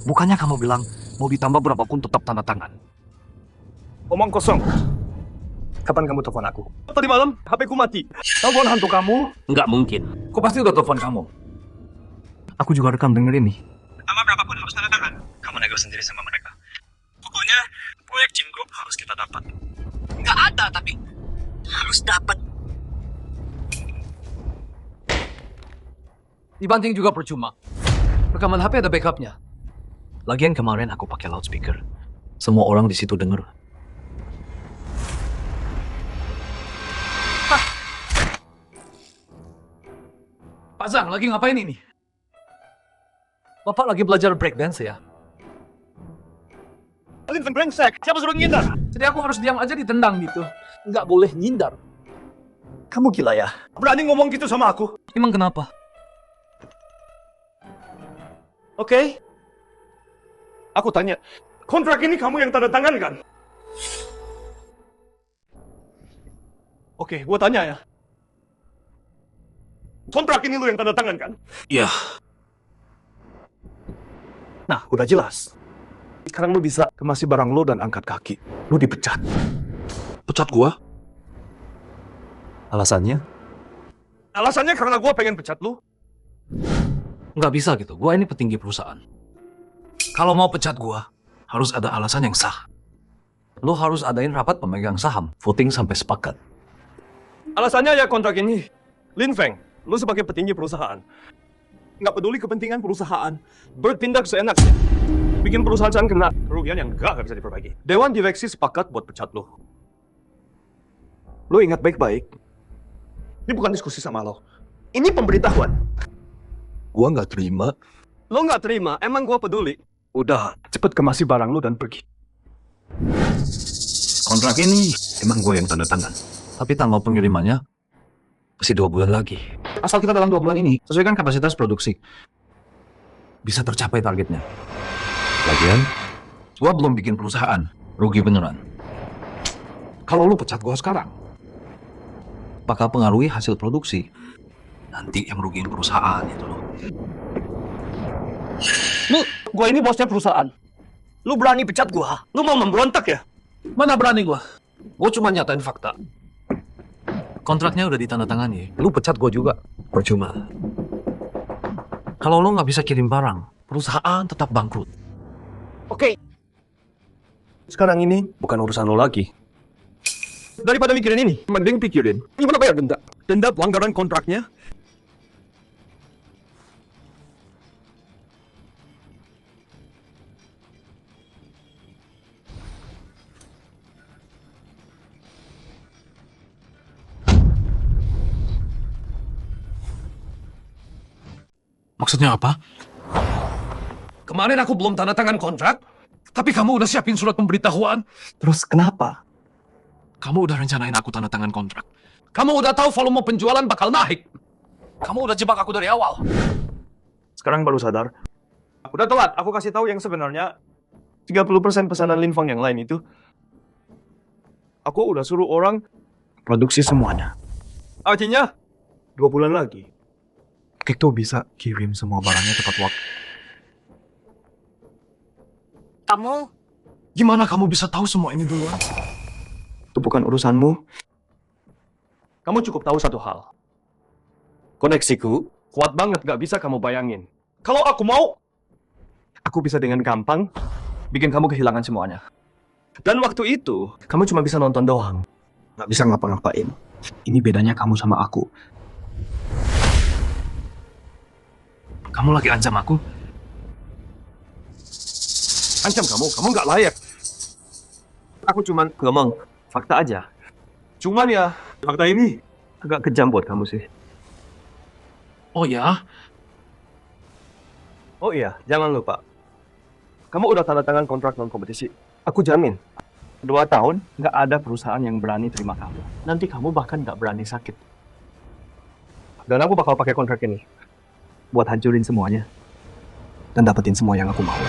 Bukannya kamu bilang mau ditambah berapapun tetap tanda tangan. Omong kosong. Kapan kamu telepon aku? Tadi malam HP ku mati. Telepon hantu kamu? Nggak mungkin. Kok pasti udah telepon kamu? Aku juga rekam denger ini. Sama berapapun harus tanda tangan. Kamu nego sendiri sama mereka. Pokoknya proyek Jim Group harus kita dapat. Nggak ada tapi harus dapat. Dibanting juga percuma. Rekaman HP ada backupnya. Lagian kemarin aku pakai loudspeaker. Semua orang di situ denger. Hah. Pak Zhang, lagi ngapain ini? Bapak lagi belajar breakdance ya? Kalian brengsek. Siapa suruh ngindar? Jadi aku harus diam aja ditendang gitu. Nggak boleh ngindar. Kamu gila ya? Berani ngomong gitu sama aku? Emang kenapa? Oke. Aku tanya, kontrak ini kamu yang tanda tangan kan? Oke, gua tanya ya. Kontrak ini lu yang tanda tangan kan? Iya. Nah, udah jelas. Sekarang lu bisa kemasi barang lu dan angkat kaki. Lu dipecat. Pecat gua? Alasannya? Alasannya karena gua pengen pecat lu. Nggak bisa gitu, gua ini petinggi perusahaan. Kalau mau pecat gua, harus ada alasan yang sah. Lo harus adain rapat pemegang saham, voting sampai sepakat. Alasannya ya kontrak ini. Lin Feng, lu sebagai petinggi perusahaan. Nggak peduli kepentingan perusahaan. Bertindak seenaknya. Bikin perusahaan kena kerugian yang nggak bisa diperbaiki. Dewan direksi sepakat buat pecat lu. Lu ingat baik-baik. Ini bukan diskusi sama lo. Ini pemberitahuan. Gua nggak terima. Lo nggak terima, emang gua peduli. Udah, cepet kemasi barang lu dan pergi. Kontrak ini emang gue yang tanda tangan. Tapi tanggal pengirimannya masih 2 bulan lagi. Asal kita dalam 2 bulan ini sesuaikan kapasitas produksi, bisa tercapai targetnya. Lagian, gua belum bikin perusahaan, rugi beneran. Kalau lu pecat gua sekarang, bakal pengaruhi hasil produksi. Nanti yang rugiin perusahaan itu loh. Lu, gua ini bosnya perusahaan. Lu berani pecat gua? Lu mau memberontak ya? Mana berani gua? Gua cuma nyatain fakta. Kontraknya udah ditandatangani. Lu pecat gua juga, percuma. Kalau lu nggak bisa kirim barang, perusahaan tetap bangkrut. Oke. Sekarang ini bukan urusan lo lagi. Daripada mikirin ini, mending pikirin gimana bayar denda. Denda pelanggaran kontraknya. Maksudnya apa? Kemarin aku belum tanda tangan kontrak, tapi kamu udah siapin surat pemberitahuan. Terus kenapa? Kamu udah rencanain aku tanda tangan kontrak. Kamu udah tahu volume penjualan bakal naik. Kamu udah jebak aku dari awal. Sekarang baru sadar. Udah telat, aku kasih tahu yang sebenarnya 30% pesanan Lin Feng yang lain itu. Aku udah suruh orang produksi semuanya. Artinya 2 bulan lagi kita bisa kirim semua barangnya tepat waktu. Kamu? Gimana kamu bisa tahu semua ini duluan? Itu bukan urusanmu. Kamu cukup tahu satu hal. Koneksiku kuat banget, gak bisa kamu bayangin. Kalau aku mau, aku bisa dengan gampang bikin kamu kehilangan semuanya. Dan waktu itu, kamu cuma bisa nonton doang. Gak bisa ngapa-ngapain. Ini bedanya kamu sama aku. Kamu lagi ancam aku? Ancam kamu gak layak. Aku cuman ngomong fakta aja. Cuman ya, fakta ini agak kejam buat kamu sih. Oh ya? Oh iya, jangan lupa. Kamu udah tanda tangan kontrak non-kompetisi. Aku jamin, 2 tahun nggak ada perusahaan yang berani terima kamu. Nanti kamu bahkan nggak berani sakit. Dan aku bakal pakai kontrak ini buat hancurin semuanya dan dapetin semua yang aku mau.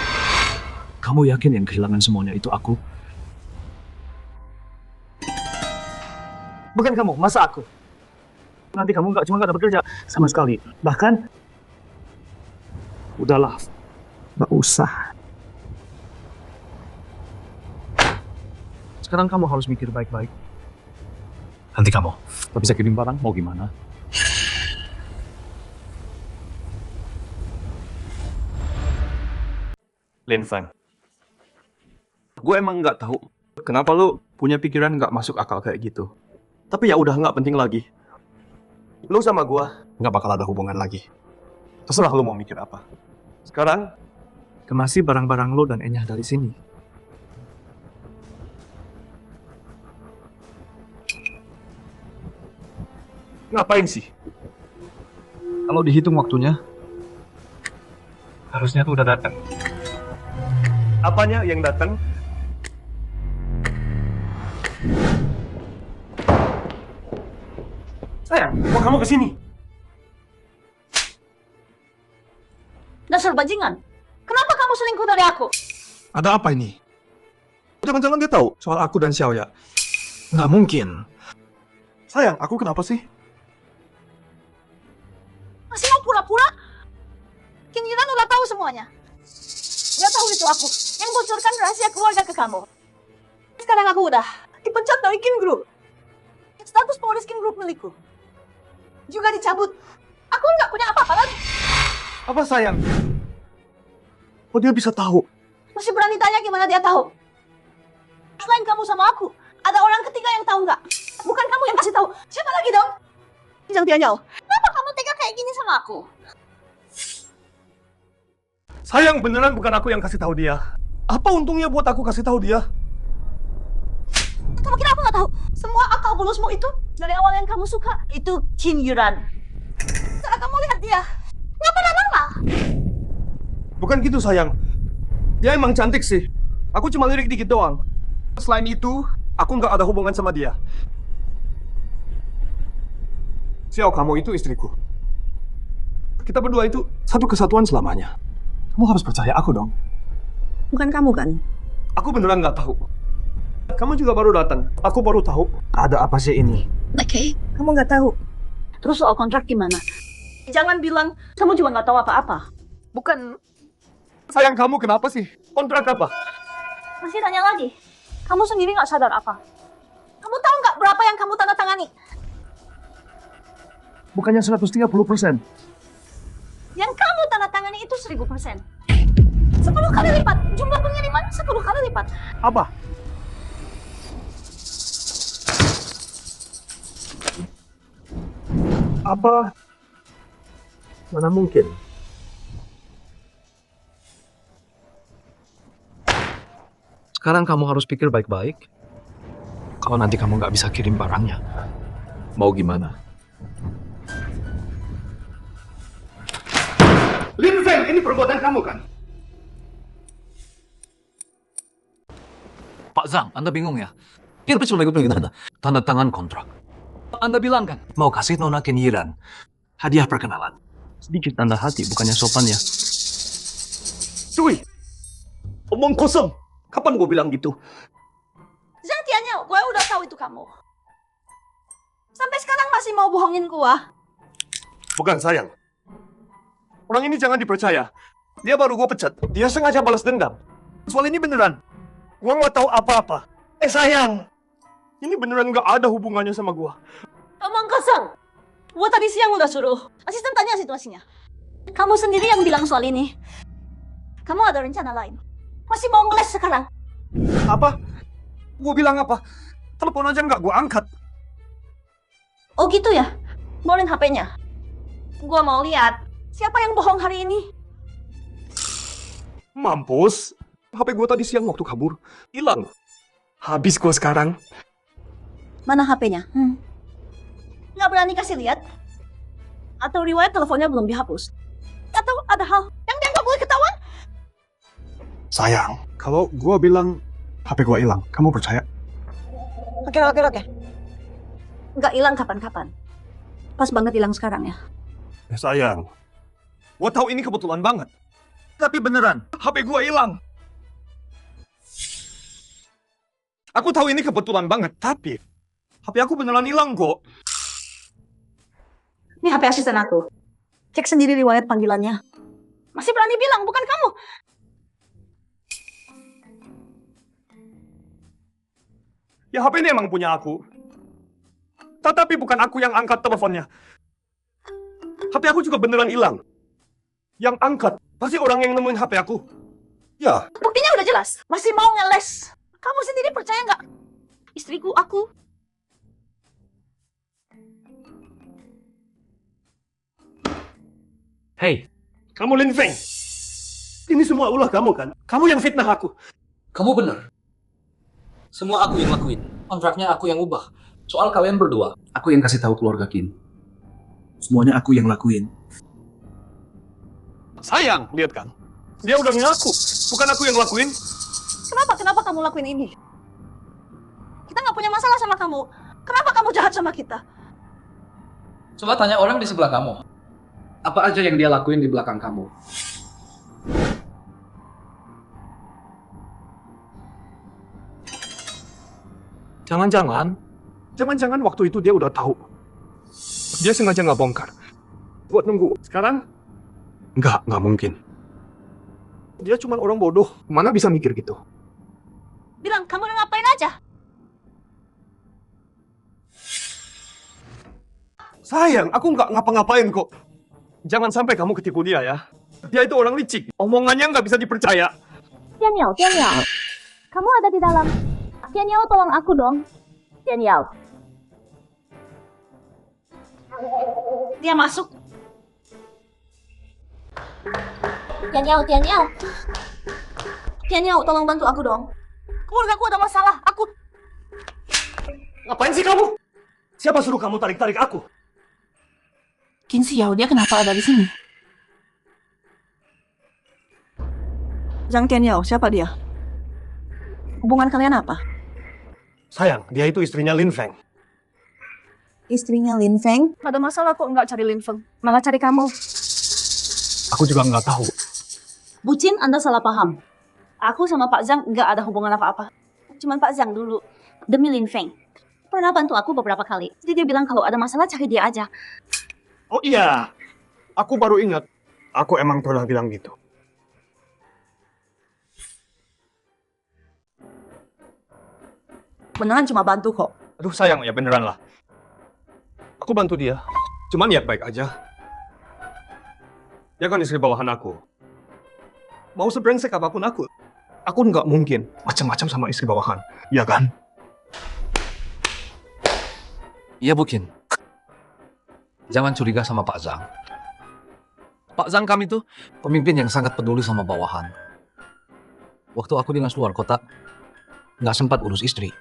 Kamu yakin yang kehilangan semuanya itu aku? Bukan kamu, masa aku? Nanti kamu cuma nggak dapat kerja sama sekali. Bahkan, udahlah, nggak usah. Sekarang kamu harus mikir baik-baik. Nanti kamu gak bisa kirim barang, mau gimana? Lin Feng, gue emang nggak tahu kenapa lu punya pikiran nggak masuk akal kayak gitu. Tapi ya udah, nggak penting lagi. Lu sama gue nggak bakal ada hubungan lagi. Terserah lu mau mikir apa. Sekarang, kemasi barang-barang lu dan Enyah dari sini. Ngapain sih? Kalau dihitung waktunya, harusnya tuh udah datang. Apanya yang datang? Sayang, kok kamu kesini? Dasar bajingan. Kenapa kamu selingkuh dari aku? Ada apa ini? Jangan-jangan dia tahu soal aku dan Xiaoya. Nggak mungkin. Sayang, aku kenapa sih? Masih mau pura-pura? King Yunan udah tahu semuanya. Dia tahu itu aku yang bocorkan rahasia keluarga ke kamu. Sekarang aku udah dipecat dari King Group. Status pengurus King Group milikku juga dicabut. Aku nggak punya apa-apa lagi. Apa sayang? Oh, dia bisa tahu? Masih berani tanya gimana dia tahu? Selain kamu sama aku, ada orang ketiga yang tahu nggak? Bukan kamu yang kasih tahu. Siapa lagi dong? Jangan Tianyao. Kenapa kamu tega kayak gini sama aku? Sayang, beneran bukan aku yang kasih tahu dia. Apa untungnya buat aku kasih tahu dia? Kamu kira aku nggak tahu? Semua akal bulusmu itu dari awal yang kamu suka itu Jin Yuran. Setelah kamu lihat dia, nggak pernah normal. Bukan gitu, sayang. Dia emang cantik sih. Aku cuma lirik dikit doang. Selain itu, aku nggak ada hubungan sama dia. Xiao, kamu itu istriku. Kita berdua itu satu kesatuan selamanya. Kamu harus percaya aku dong. Bukan kamu kan? Aku beneran nggak tahu. Kamu juga baru datang. Aku baru tahu. Ada apa sih ini? Oke. Kamu nggak tahu. Terus soal kontrak gimana? Jangan bilang kamu juga nggak tahu apa-apa. Bukan. Sayang, kamu kenapa sih? Kontrak apa? Masih tanya lagi. Kamu sendiri nggak sadar apa? Kamu tahu nggak berapa yang kamu tanda tangani? Bukannya 130%. Yang kamu tanda tangani itu 1000%. 10 kali lipat. Jumlah pengiriman 10 kali lipat. Apa? Apa? Mana mungkin? Sekarang kamu harus pikir baik-baik. Kalau nanti kamu nggak bisa kirim barangnya, mau gimana? Lin Feng, ini perbuatan kamu kan? Pak Zhang, Anda bingung ya? Kita cuma tanda tangan kontrak. Anda bilang kan, mau kasih Nona Kenyiran hadiah perkenalan. Sedikit tanda hati, bukannya sopan ya. Cuy, omong kosong. Kapan gue bilang gitu? Zhang Tianyao, gue udah tahu itu kamu. Sampai sekarang masih mau bohongin gue. Bukan, sayang. Orang ini jangan dipercaya. Dia baru gue pecat. Dia sengaja balas dendam. Soal ini beneran. Gue nggak tahu apa-apa. Sayang. Ini beneran nggak ada hubungannya sama gue. Omong kosong. Gue tadi siang udah suruh asisten tanya situasinya. Kamu sendiri yang bilang soal ini. Kamu ada rencana lain. Masih mau ngeles sekarang. Apa? Gue bilang apa? Telepon aja nggak gue angkat. Oh gitu ya? Bawain HP-nya. Gue mau lihat siapa yang bohong hari ini. Mampus. HP gue tadi siang waktu kabur. Hilang. Habis gue sekarang. Mana HP-nya? Nggak berani kasih lihat? Atau riwayat teleponnya belum dihapus? Atau ada hal yang dia nggak boleh ketahuan? Sayang, kalau gue bilang HP gue hilang, kamu percaya? Oke. Nggak hilang kapan-kapan. Pas banget hilang sekarang ya. Sayang, gue tahu ini kebetulan banget. Tapi beneran, HP gue hilang. Aku tahu ini kebetulan banget, tapi HP aku beneran hilang kok. Ini HP asisten aku. Cek sendiri riwayat panggilannya. Masih berani bilang, bukan kamu. Ya HP ini emang punya aku. Tetapi bukan aku yang angkat teleponnya. HP aku juga beneran hilang. Yang angkat pasti orang yang nemuin HP aku. Ya. Buktinya udah jelas. Masih mau ngeles. Kamu sendiri percaya nggak? Istriku, aku. Hey, kamu Lin Feng. Ini semua ulah kamu kan? Kamu yang fitnah aku. Kamu benar. Semua aku yang lakuin. Kontraknya aku yang ubah. Soal kalian berdua, aku yang kasih tahu keluarga Kin. Semuanya aku yang lakuin. Sayang, lihat kan? Dia udah ngaku. Bukan aku yang lakuin. Kenapa kamu lakuin ini? Kita nggak punya masalah sama kamu. Kenapa kamu jahat sama kita? Coba tanya orang di sebelah kamu. Apa aja yang dia lakuin di belakang kamu? Jangan-jangan waktu itu dia udah tahu. Dia sengaja nggak bongkar. Buat nunggu. Sekarang? Nggak mungkin. Dia cuma orang bodoh. Mana bisa mikir gitu? Bilang, kamu udah ngapain aja? Sayang, aku nggak ngapa-ngapain kok. Jangan sampai kamu ketipu dia ya. Dia itu orang licik. Omongannya nggak bisa dipercaya. Tianyao. Kamu ada di dalam. Tianyao, tolong aku dong. Tianyao. Dia masuk. Tianyao, Tianyao. Tianyao, tolong bantu aku dong. Keluarga aku ada masalah. Aku... Ngapain sih kamu? Siapa suruh kamu tarik-tarik aku? Qin Xiao, dia kenapa ada di sini? Zhang Tianyao, siapa dia? Hubungan kalian apa? Sayang, dia itu istrinya Lin Feng. Istrinya Lin Feng? Ada masalah kok nggak cari Lin Feng, malah cari kamu. Aku juga nggak tahu. Bucin, Anda salah paham. Aku sama Pak Zhang nggak ada hubungan apa-apa. Cuman Pak Zhang dulu, demi Lin Feng, pernah bantu aku beberapa kali. Jadi dia bilang kalau ada masalah cari dia aja. Oh iya, aku baru ingat. Aku emang pernah bilang gitu. Beneran cuma bantu kok. Aduh sayang, ya beneran lah. Aku bantu dia. Cuman niat baik aja. Dia kan istri bawahan aku. Mau sebrengsek apapun aku nggak mungkin macam-macam sama istri bawahan. Iya kan? Iya, Bukin. Jangan curiga sama Pak Zhang. Pak Zhang kami tuh pemimpin yang sangat peduli sama bawahan. Waktu aku dinas luar kota, nggak sempat urus istri.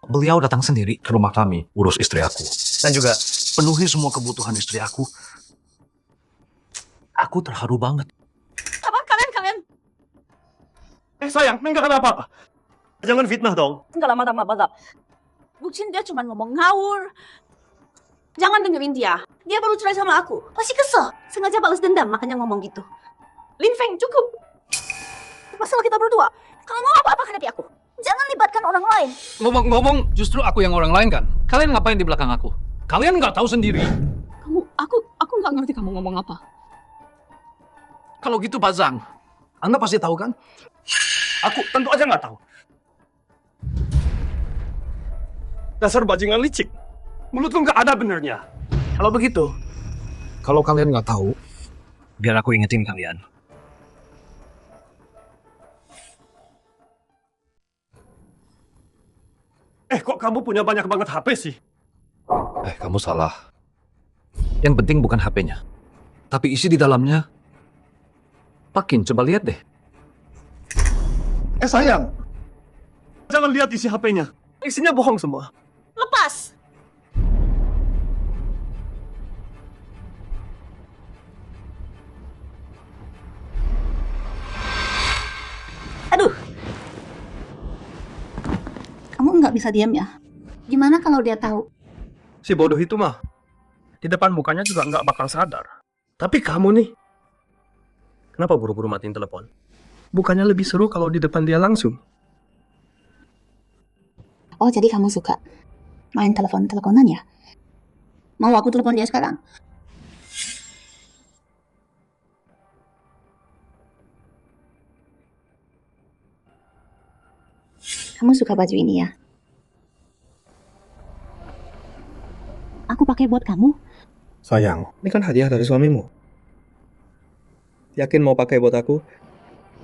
Beliau datang sendiri ke rumah kami, urus istri aku. Dan juga penuhi semua kebutuhan istri aku. Aku terharu banget. Apa kalian? Sayang, enggak ada apa-apa. Jangan fitnah dong. Enggak lama Baga. Bucin dia cuma ngomong ngawur. Jangan dengerin dia. Dia baru cerai sama aku. Pasti kesel. Sengaja balas dendam, makanya ngomong gitu. Lin Feng, cukup. Masalah kita berdua. Kalau mau apa-apa hadapi aku. Jangan libatkan orang lain. Ngomong-ngomong, justru aku yang orang lain kan? Kalian ngapain di belakang aku? Kalian nggak tahu sendiri. Aku nggak ngerti kamu ngomong apa. Kalau gitu Pak Zhang, Anda pasti tahu kan? Aku tentu aja nggak tahu. Dasar bajingan licik. Mulutku nggak ada benernya. Kalau begitu, kalau kalian nggak tahu, biar aku ingetin kalian. Kok kamu punya banyak banget HP sih? Kamu salah. Yang penting bukan HP-nya, tapi isi di dalamnya. Pakin, coba lihat deh. Sayang, jangan lihat isi HP-nya. Isinya bohong semua. Lepas. Aduh. Kamu nggak bisa diam ya? Gimana kalau dia tahu? Si bodoh itu mah, di depan mukanya juga nggak bakal sadar. Tapi kamu nih, kenapa buru-buru matiin telepon? Bukannya lebih seru kalau di depan dia langsung? Oh, jadi kamu suka main telepon-teleponan ya? Mau aku telepon dia sekarang? Kamu suka baju ini ya? Aku pakai buat kamu. Sayang, ini kan hadiah dari suamimu. Yakin mau pakai buat aku?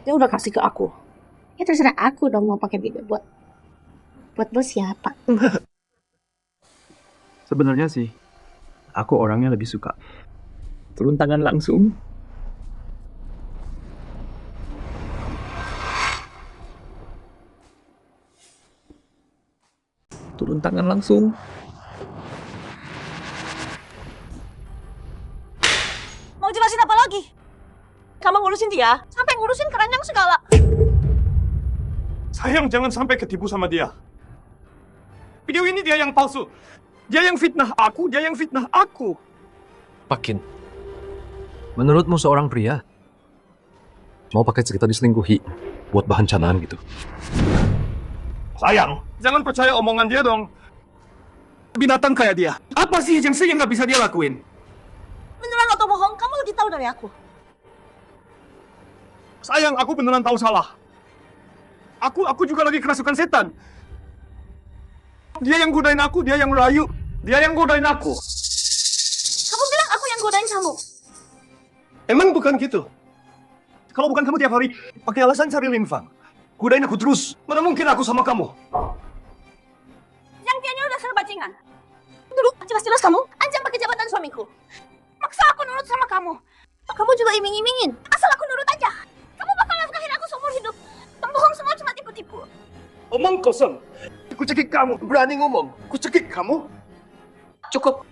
Dia udah kasih ke aku. Ya terserah aku dong mau pakai buat bos siapa? Sebenarnya sih, aku orangnya lebih suka turun tangan langsung. Turun tangan langsung. Mau jelasin apa lagi? Kamu ngurusin dia, sampai ngurusin keranjang segala. Sayang, jangan sampai ketipu sama dia. Video ini dia yang palsu. Dia yang fitnah aku, dia yang fitnah aku. Pakin, menurutmu seorang pria mau pakai cerita diselingkuhi buat bahan canaan gitu? Sayang, jangan percaya omongan dia dong. Binatang kayak dia. Apa sih yang nggak bisa dia lakuin? Beneran atau bohong, kamu lebih tahu dari aku. Sayang, aku beneran tahu salah. Aku juga lagi kerasukan setan. Dia yang godain aku, dia yang rayu. Dia yang godain aku. Kamu bilang aku yang godain kamu. Emang bukan gitu? Kalau bukan kamu tiap hari pakai alasan cari Lin Feng. Godain aku terus. Mana mungkin aku sama kamu? Yang tianya udah serba bajingan. Dulu jelas-jelas kamu ancam pakai jabatan suamiku. Maksa aku nurut sama kamu. Kamu juga iming-imingin. Asal aku nurut aja. Kamu bakal nafkahin aku seumur hidup. Pembohong semua cuma tipu-tipu. Omong kosong. Aku cekik kamu. Berani ngomong. Aku cekik kamu. Cukup.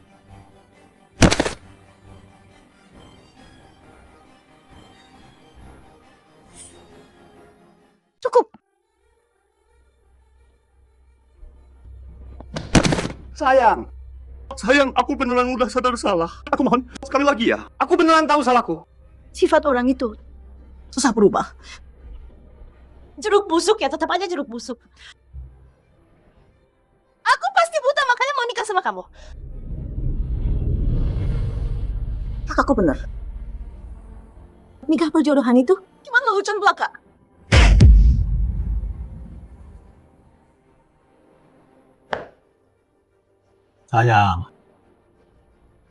Cukup. Sayang. Sayang, aku beneran udah sadar salah. Aku mohon, sekali lagi ya. Aku beneran tahu salahku. Sifat orang itu susah berubah. Jeruk busuk ya, tetap aja jeruk busuk. Aku pasti buta, makanya mau nikah sama kamu. Kakakku bener. Nikah perjodohan itu cuma lelucon belaka. Sayang,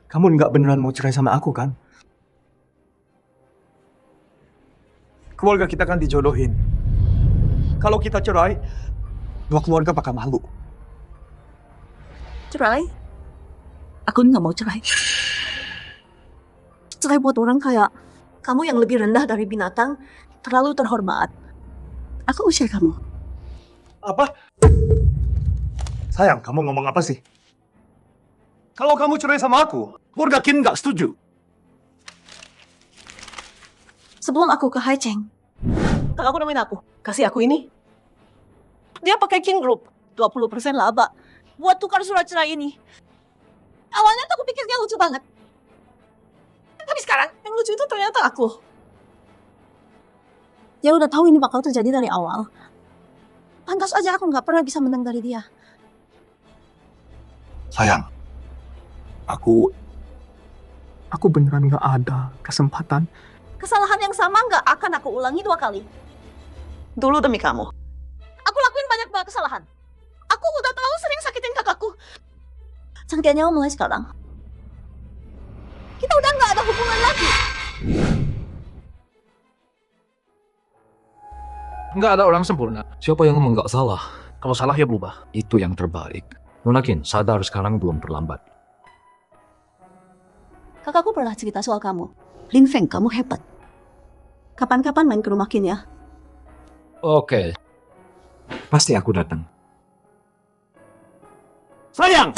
kamu nggak beneran mau cerai sama aku kan? Keluarga kita kan dijodohin. Kalau kita cerai, dua keluarga bakal malu. Cerai? Aku nggak mau cerai. Cerai buat orang kayak kamu yang lebih rendah dari binatang, terlalu terhormat. Aku usir kamu. Apa? Sayang, kamu ngomong apa sih? Kalau kamu cerai sama aku, keluarga Kin nggak setuju. Sebelum aku ke Haiceng, kakakku nemuin aku. Kasih aku ini. Dia pakai King Group, 20% laba. Buat tukar surat cerai ini. Awalnya tuh aku pikir dia lucu banget. Tapi sekarang, yang lucu itu ternyata aku. Dia udah tahu ini bakal terjadi dari awal. Pantas aja aku nggak pernah bisa menang dari dia. Sayang, aku beneran nggak ada kesempatan. Kesalahan yang sama nggak akan aku ulangi 2 kali. Dulu demi kamu. Aku lakuin banyak banget kesalahan. Aku udah terlalu sering sakitin kakakku. Sangkanya mulai sekarang. Kita udah nggak ada hubungan lagi. Nggak ada orang sempurna. Siapa yang ngomong nggak salah? Kalau salah ya berubah. Itu yang terbaik. Nona Kin, sadar sekarang belum terlambat. Kakakku pernah cerita soal kamu. Lin Feng, kamu hebat. Kapan-kapan main ke rumah Kin ya. Oke. Pasti aku datang. Sayang!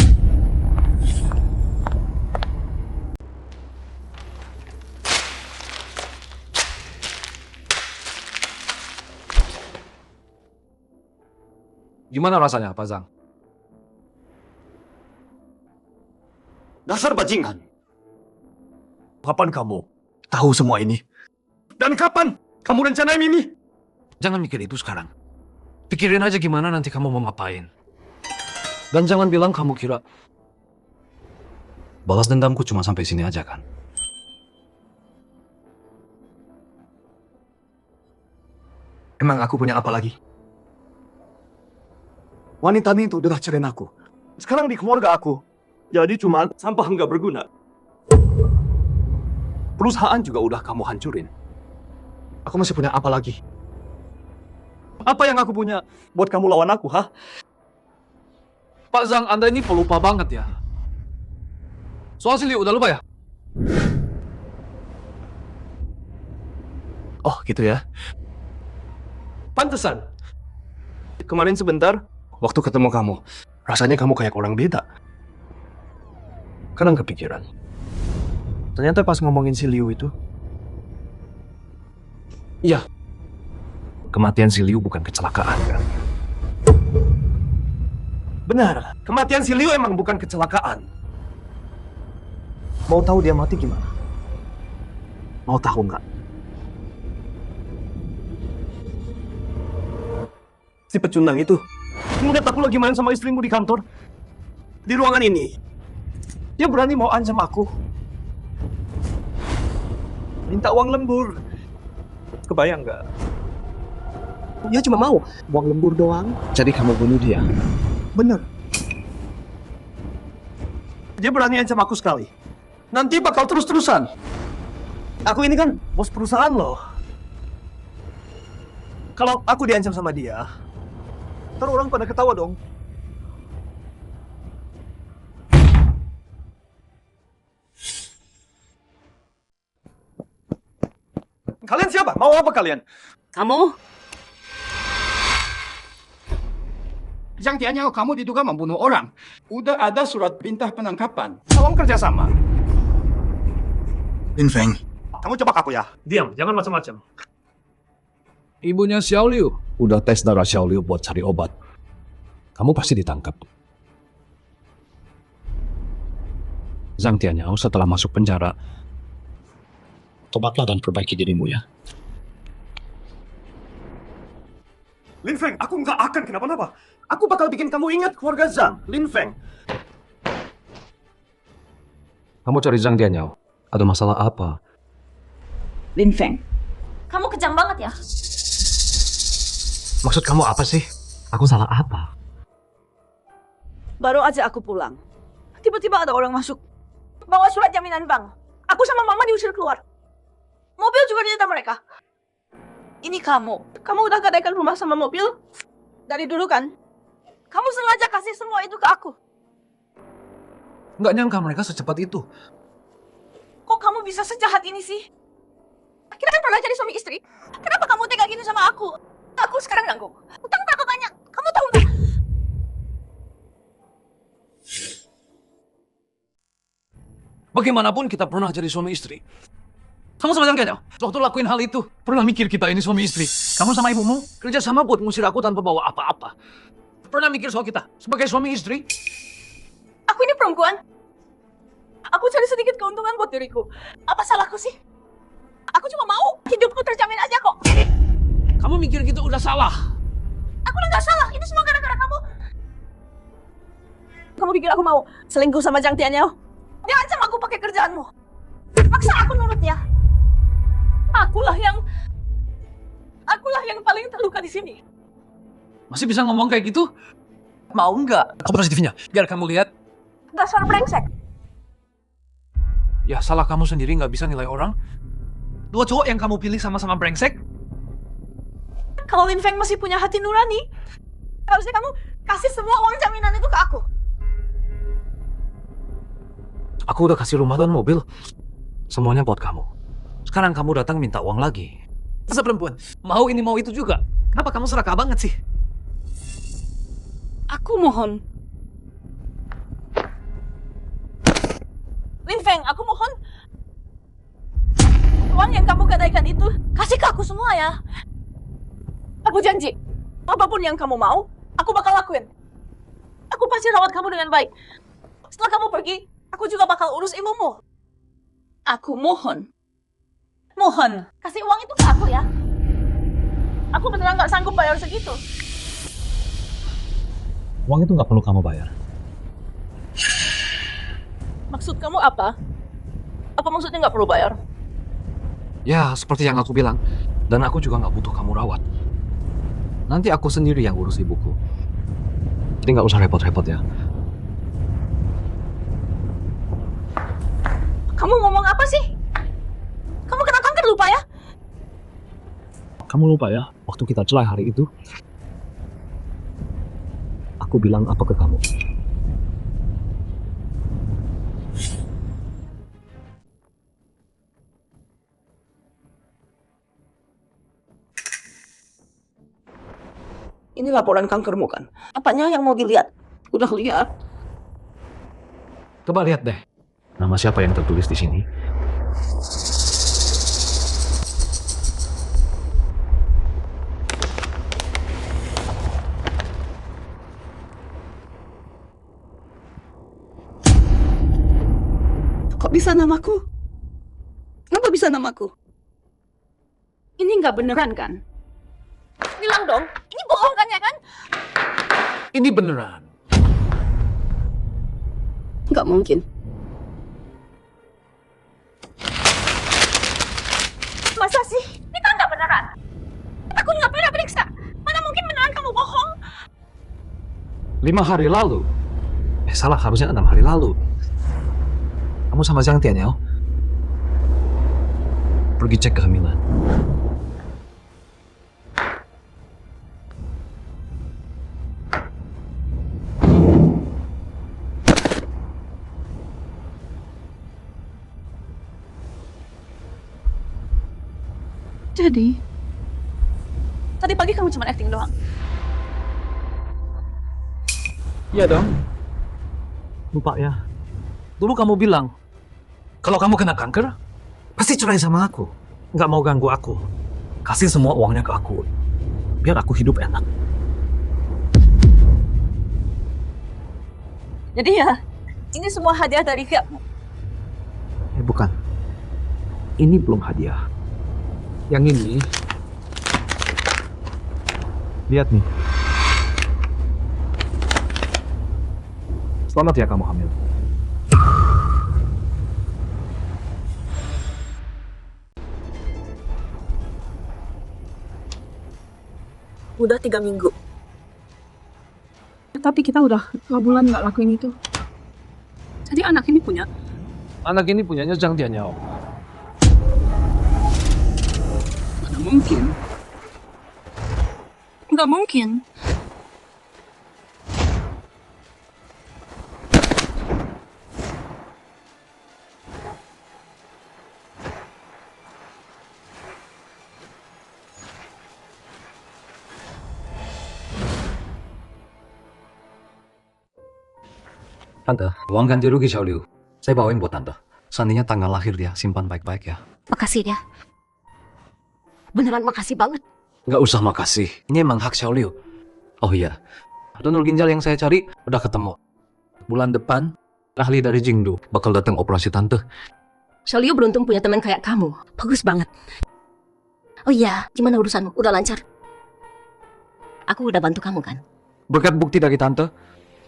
Gimana rasanya, Pak Zhang? Dasar bajingan. Kapan kamu tahu semua ini? Dan kapan kamu rencanain ini? Jangan mikir itu sekarang. Pikirin aja gimana nanti kamu mau ngapain. Dan jangan bilang kamu kira balas dendamku cuma sampai sini aja kan? Emang aku punya apa lagi? Wanita itu udah cerain aku. Sekarang di keluarga aku. Jadi cuma sampah nggak berguna. Perusahaan juga udah kamu hancurin. Aku masih punya apa lagi? Apa yang aku punya buat kamu lawan aku, ha? Pak Zhang, Anda ini pelupa banget ya. Soal si Liu udah lupa ya? Oh, gitu ya. Pantesan. Kemarin sebentar, waktu ketemu kamu, rasanya kamu kayak orang beda. Kadang kepikiran. Ternyata pas ngomongin si Liu itu, iya, kematian si Liu bukan kecelakaan kan? Benar, kematian si Liu emang bukan kecelakaan. Mau tahu dia mati gimana? Mau tahu nggak? Si pecundang itu ngeliat aku lagi main sama istrimu di kantor. Di ruangan ini. Dia berani mau ancam aku. Minta uang lembur. Kebayang nggak? Dia cuma mau uang lembur doang. Jadi kamu bunuh dia? Bener. Dia berani ancam aku sekali. Nanti bakal terus-terusan. Aku ini kan bos perusahaan loh. Kalau aku diancam sama dia, ntar orang pada ketawa dong. 。 . 。 。 。 。 。 。 。 。 。 。 。 。 。 。 。 。 。 。 。 。 。 。 。 。 。 。 。 。 。 。 。 。 。 。 。 。 。 。 。 。 Sayang, kamu mau? 。 Sayang, Kalian siapa? Mau apa kalian? Kamu? Zhang Tianyao, kamu diduga membunuh orang. Udah ada surat perintah penangkapan. Tolong kerjasama. Lin Feng. Kamu coba aku ya. Diam, jangan macam-macam. Ibunya Xiao Liu udah tes darah Xiao Liu buat cari obat. Kamu pasti ditangkap. Zhang Tianyao setelah masuk penjara, tobatlah dan perbaiki dirimu ya. Lin Feng, aku nggak akan kenapa-napa. Aku bakal bikin kamu ingat keluarga Zhang. Lin Feng. Kamu cari Zhang Tianyao. Ada masalah apa? Lin Feng, kamu kejam banget ya. Maksud kamu apa sih? Aku salah apa? Baru aja aku pulang. Tiba-tiba ada orang masuk. Bawa surat jaminan bank. Aku sama mama diusir keluar. Mobil juga disita mereka. Ini kamu. Kamu udah gadaikan rumah sama mobil? Dari dulu kan? Kamu sengaja kasih semua itu ke aku. Nggak nyangka mereka secepat itu. Kok kamu bisa sejahat ini sih? Kita kan pernah jadi suami istri. Kenapa kamu tega gini sama aku? Aku sekarang nanggung. Utang berapa banyak? Kamu tahu nggak? Bagaimanapun kita pernah jadi suami istri. Kamu sama Zhang Tianyao, waktu lakuin hal itu, pernah mikir kita ini suami istri. Kamu sama ibumu kerja sama buat ngusir aku tanpa bawa apa-apa. Pernah mikir soal kita sebagai suami istri? Aku ini perempuan. Aku cari sedikit keuntungan buat diriku. Apa salahku sih? Aku cuma mau hidupku terjamin aja kok. Kamu mikir gitu udah salah. Aku udah nggak salah. Ini semua gara-gara kamu. Kamu pikir aku mau selingkuh sama Zhang Tianyao? Dia ancam aku pakai kerjaanmu. Maksa aku nurut ya. Akulah yang paling terluka di sini. Masih bisa ngomong kayak gitu? Mau nggak? Kamu CCTV-nya, biar kamu lihat. Dasar brengsek. Ya salah kamu sendiri nggak bisa nilai orang. Dua cowok yang kamu pilih sama-sama brengsek. Kalau Lin Feng masih punya hati nurani, harusnya kamu kasih semua uang jaminan itu ke aku. Aku udah kasih rumah dan mobil. Semuanya buat kamu. Sekarang kamu datang minta uang lagi. Masa perempuan, mau ini mau itu juga. Kenapa kamu serakah banget sih? Aku mohon. Lin Feng, aku mohon. Uang yang kamu gadaikan itu, kasih ke aku semua ya. Aku janji, apapun yang kamu mau, aku bakal lakuin. Aku pasti rawat kamu dengan baik. Setelah kamu pergi, aku juga bakal urus ibumu. Aku mohon. Mohon, kasih uang itu ke aku ya. Aku beneran gak sanggup bayar segitu. Uang itu nggak perlu kamu bayar. Maksud kamu apa? Apa maksudnya nggak perlu bayar? Ya, seperti yang aku bilang. Dan aku juga nggak butuh kamu rawat. Nanti aku sendiri yang urus ibuku. Jadi nggak usah repot-repot ya. Kamu ngomong apa sih? Kamu kena kanker lupa ya? Kamu lupa ya, waktu kita cerai hari itu, aku bilang apa ke kamu? Ini laporan kankermu kan? Apanya yang mau dilihat? Udah lihat. Coba lihat deh, nama siapa yang tertulis di sini? Kok bisa namaku? Kenapa bisa namaku? Ini nggak beneran kan? Bilang dong, ini bohong kan ya kan? Ini beneran. Nggak mungkin. Masa sih? Ini kan nggak beneran. Aku nggak pernah periksa. Mana mungkin beneran kamu bohong? 5 hari lalu. Salah, harusnya 6 hari lalu. Kamu sama Zhang Tianyao pergi cek kehamilan. Jadi? Tadi pagi kamu cuma acting doang. Iya dong. Lupa ya. Dulu kamu bilang, kalau kamu kena kanker, pasti cerai sama aku. Nggak mau ganggu aku. Kasih semua uangnya ke aku. Biar aku hidup enak. Jadi ya, ini semua hadiah dari kamu. Bukan. Ini belum hadiah. Yang ini, lihat nih. Selamat ya kamu hamil. Udah 3 minggu. Tapi kita udah 2 bulan nggak lakuin itu. Jadi anak ini punya. Anak ini punyanya Zhang Tianyao. Mana mungkin? Nggak mungkin. Tante, uang ganti rugi Xiao Liu. Saya bawain buat Tante. Seandainya tanggal lahir dia, simpan baik-baik ya. Makasih ya. Beneran makasih banget. Nggak usah makasih. Ini emang hak Xiao Liu. Oh iya, donor ginjal yang saya cari udah ketemu. Bulan depan, ahli dari Jingdu bakal datang operasi Tante. Xiaoliu beruntung punya teman kayak kamu. Bagus banget. Oh iya, gimana urusanmu? Udah lancar? Aku udah bantu kamu kan? Berkat bukti dari Tante,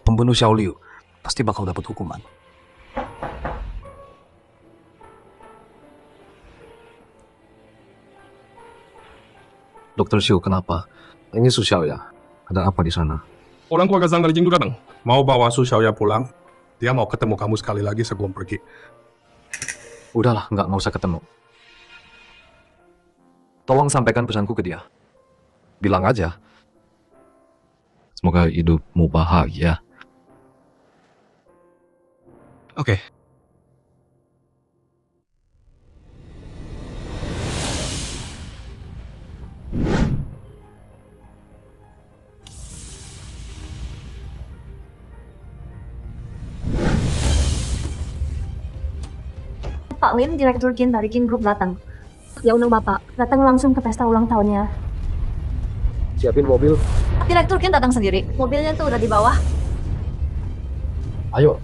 pembunuh Xiao Liu pasti bakal dapat hukuman. Dokter Xiu, kenapa? Ini Su Xiao ya? Ada apa di sana? Orang keluarga Zhang dari Jingdu datang. Mau bawa Su Xiaoya pulang. Dia mau ketemu kamu sekali lagi sebelum pergi. Udahlah, nggak usah ketemu. Tolong sampaikan pesanku ke dia. Bilang aja. Semoga hidupmu bahagia. Oke. Pak Lin, Direktur Kin dari Kin Group datang. Ya undang Bapak, datang langsung ke pesta ulang tahunnya. Siapin mobil. Direktur Kin datang sendiri. Mobilnya tuh udah di bawah. Ayo,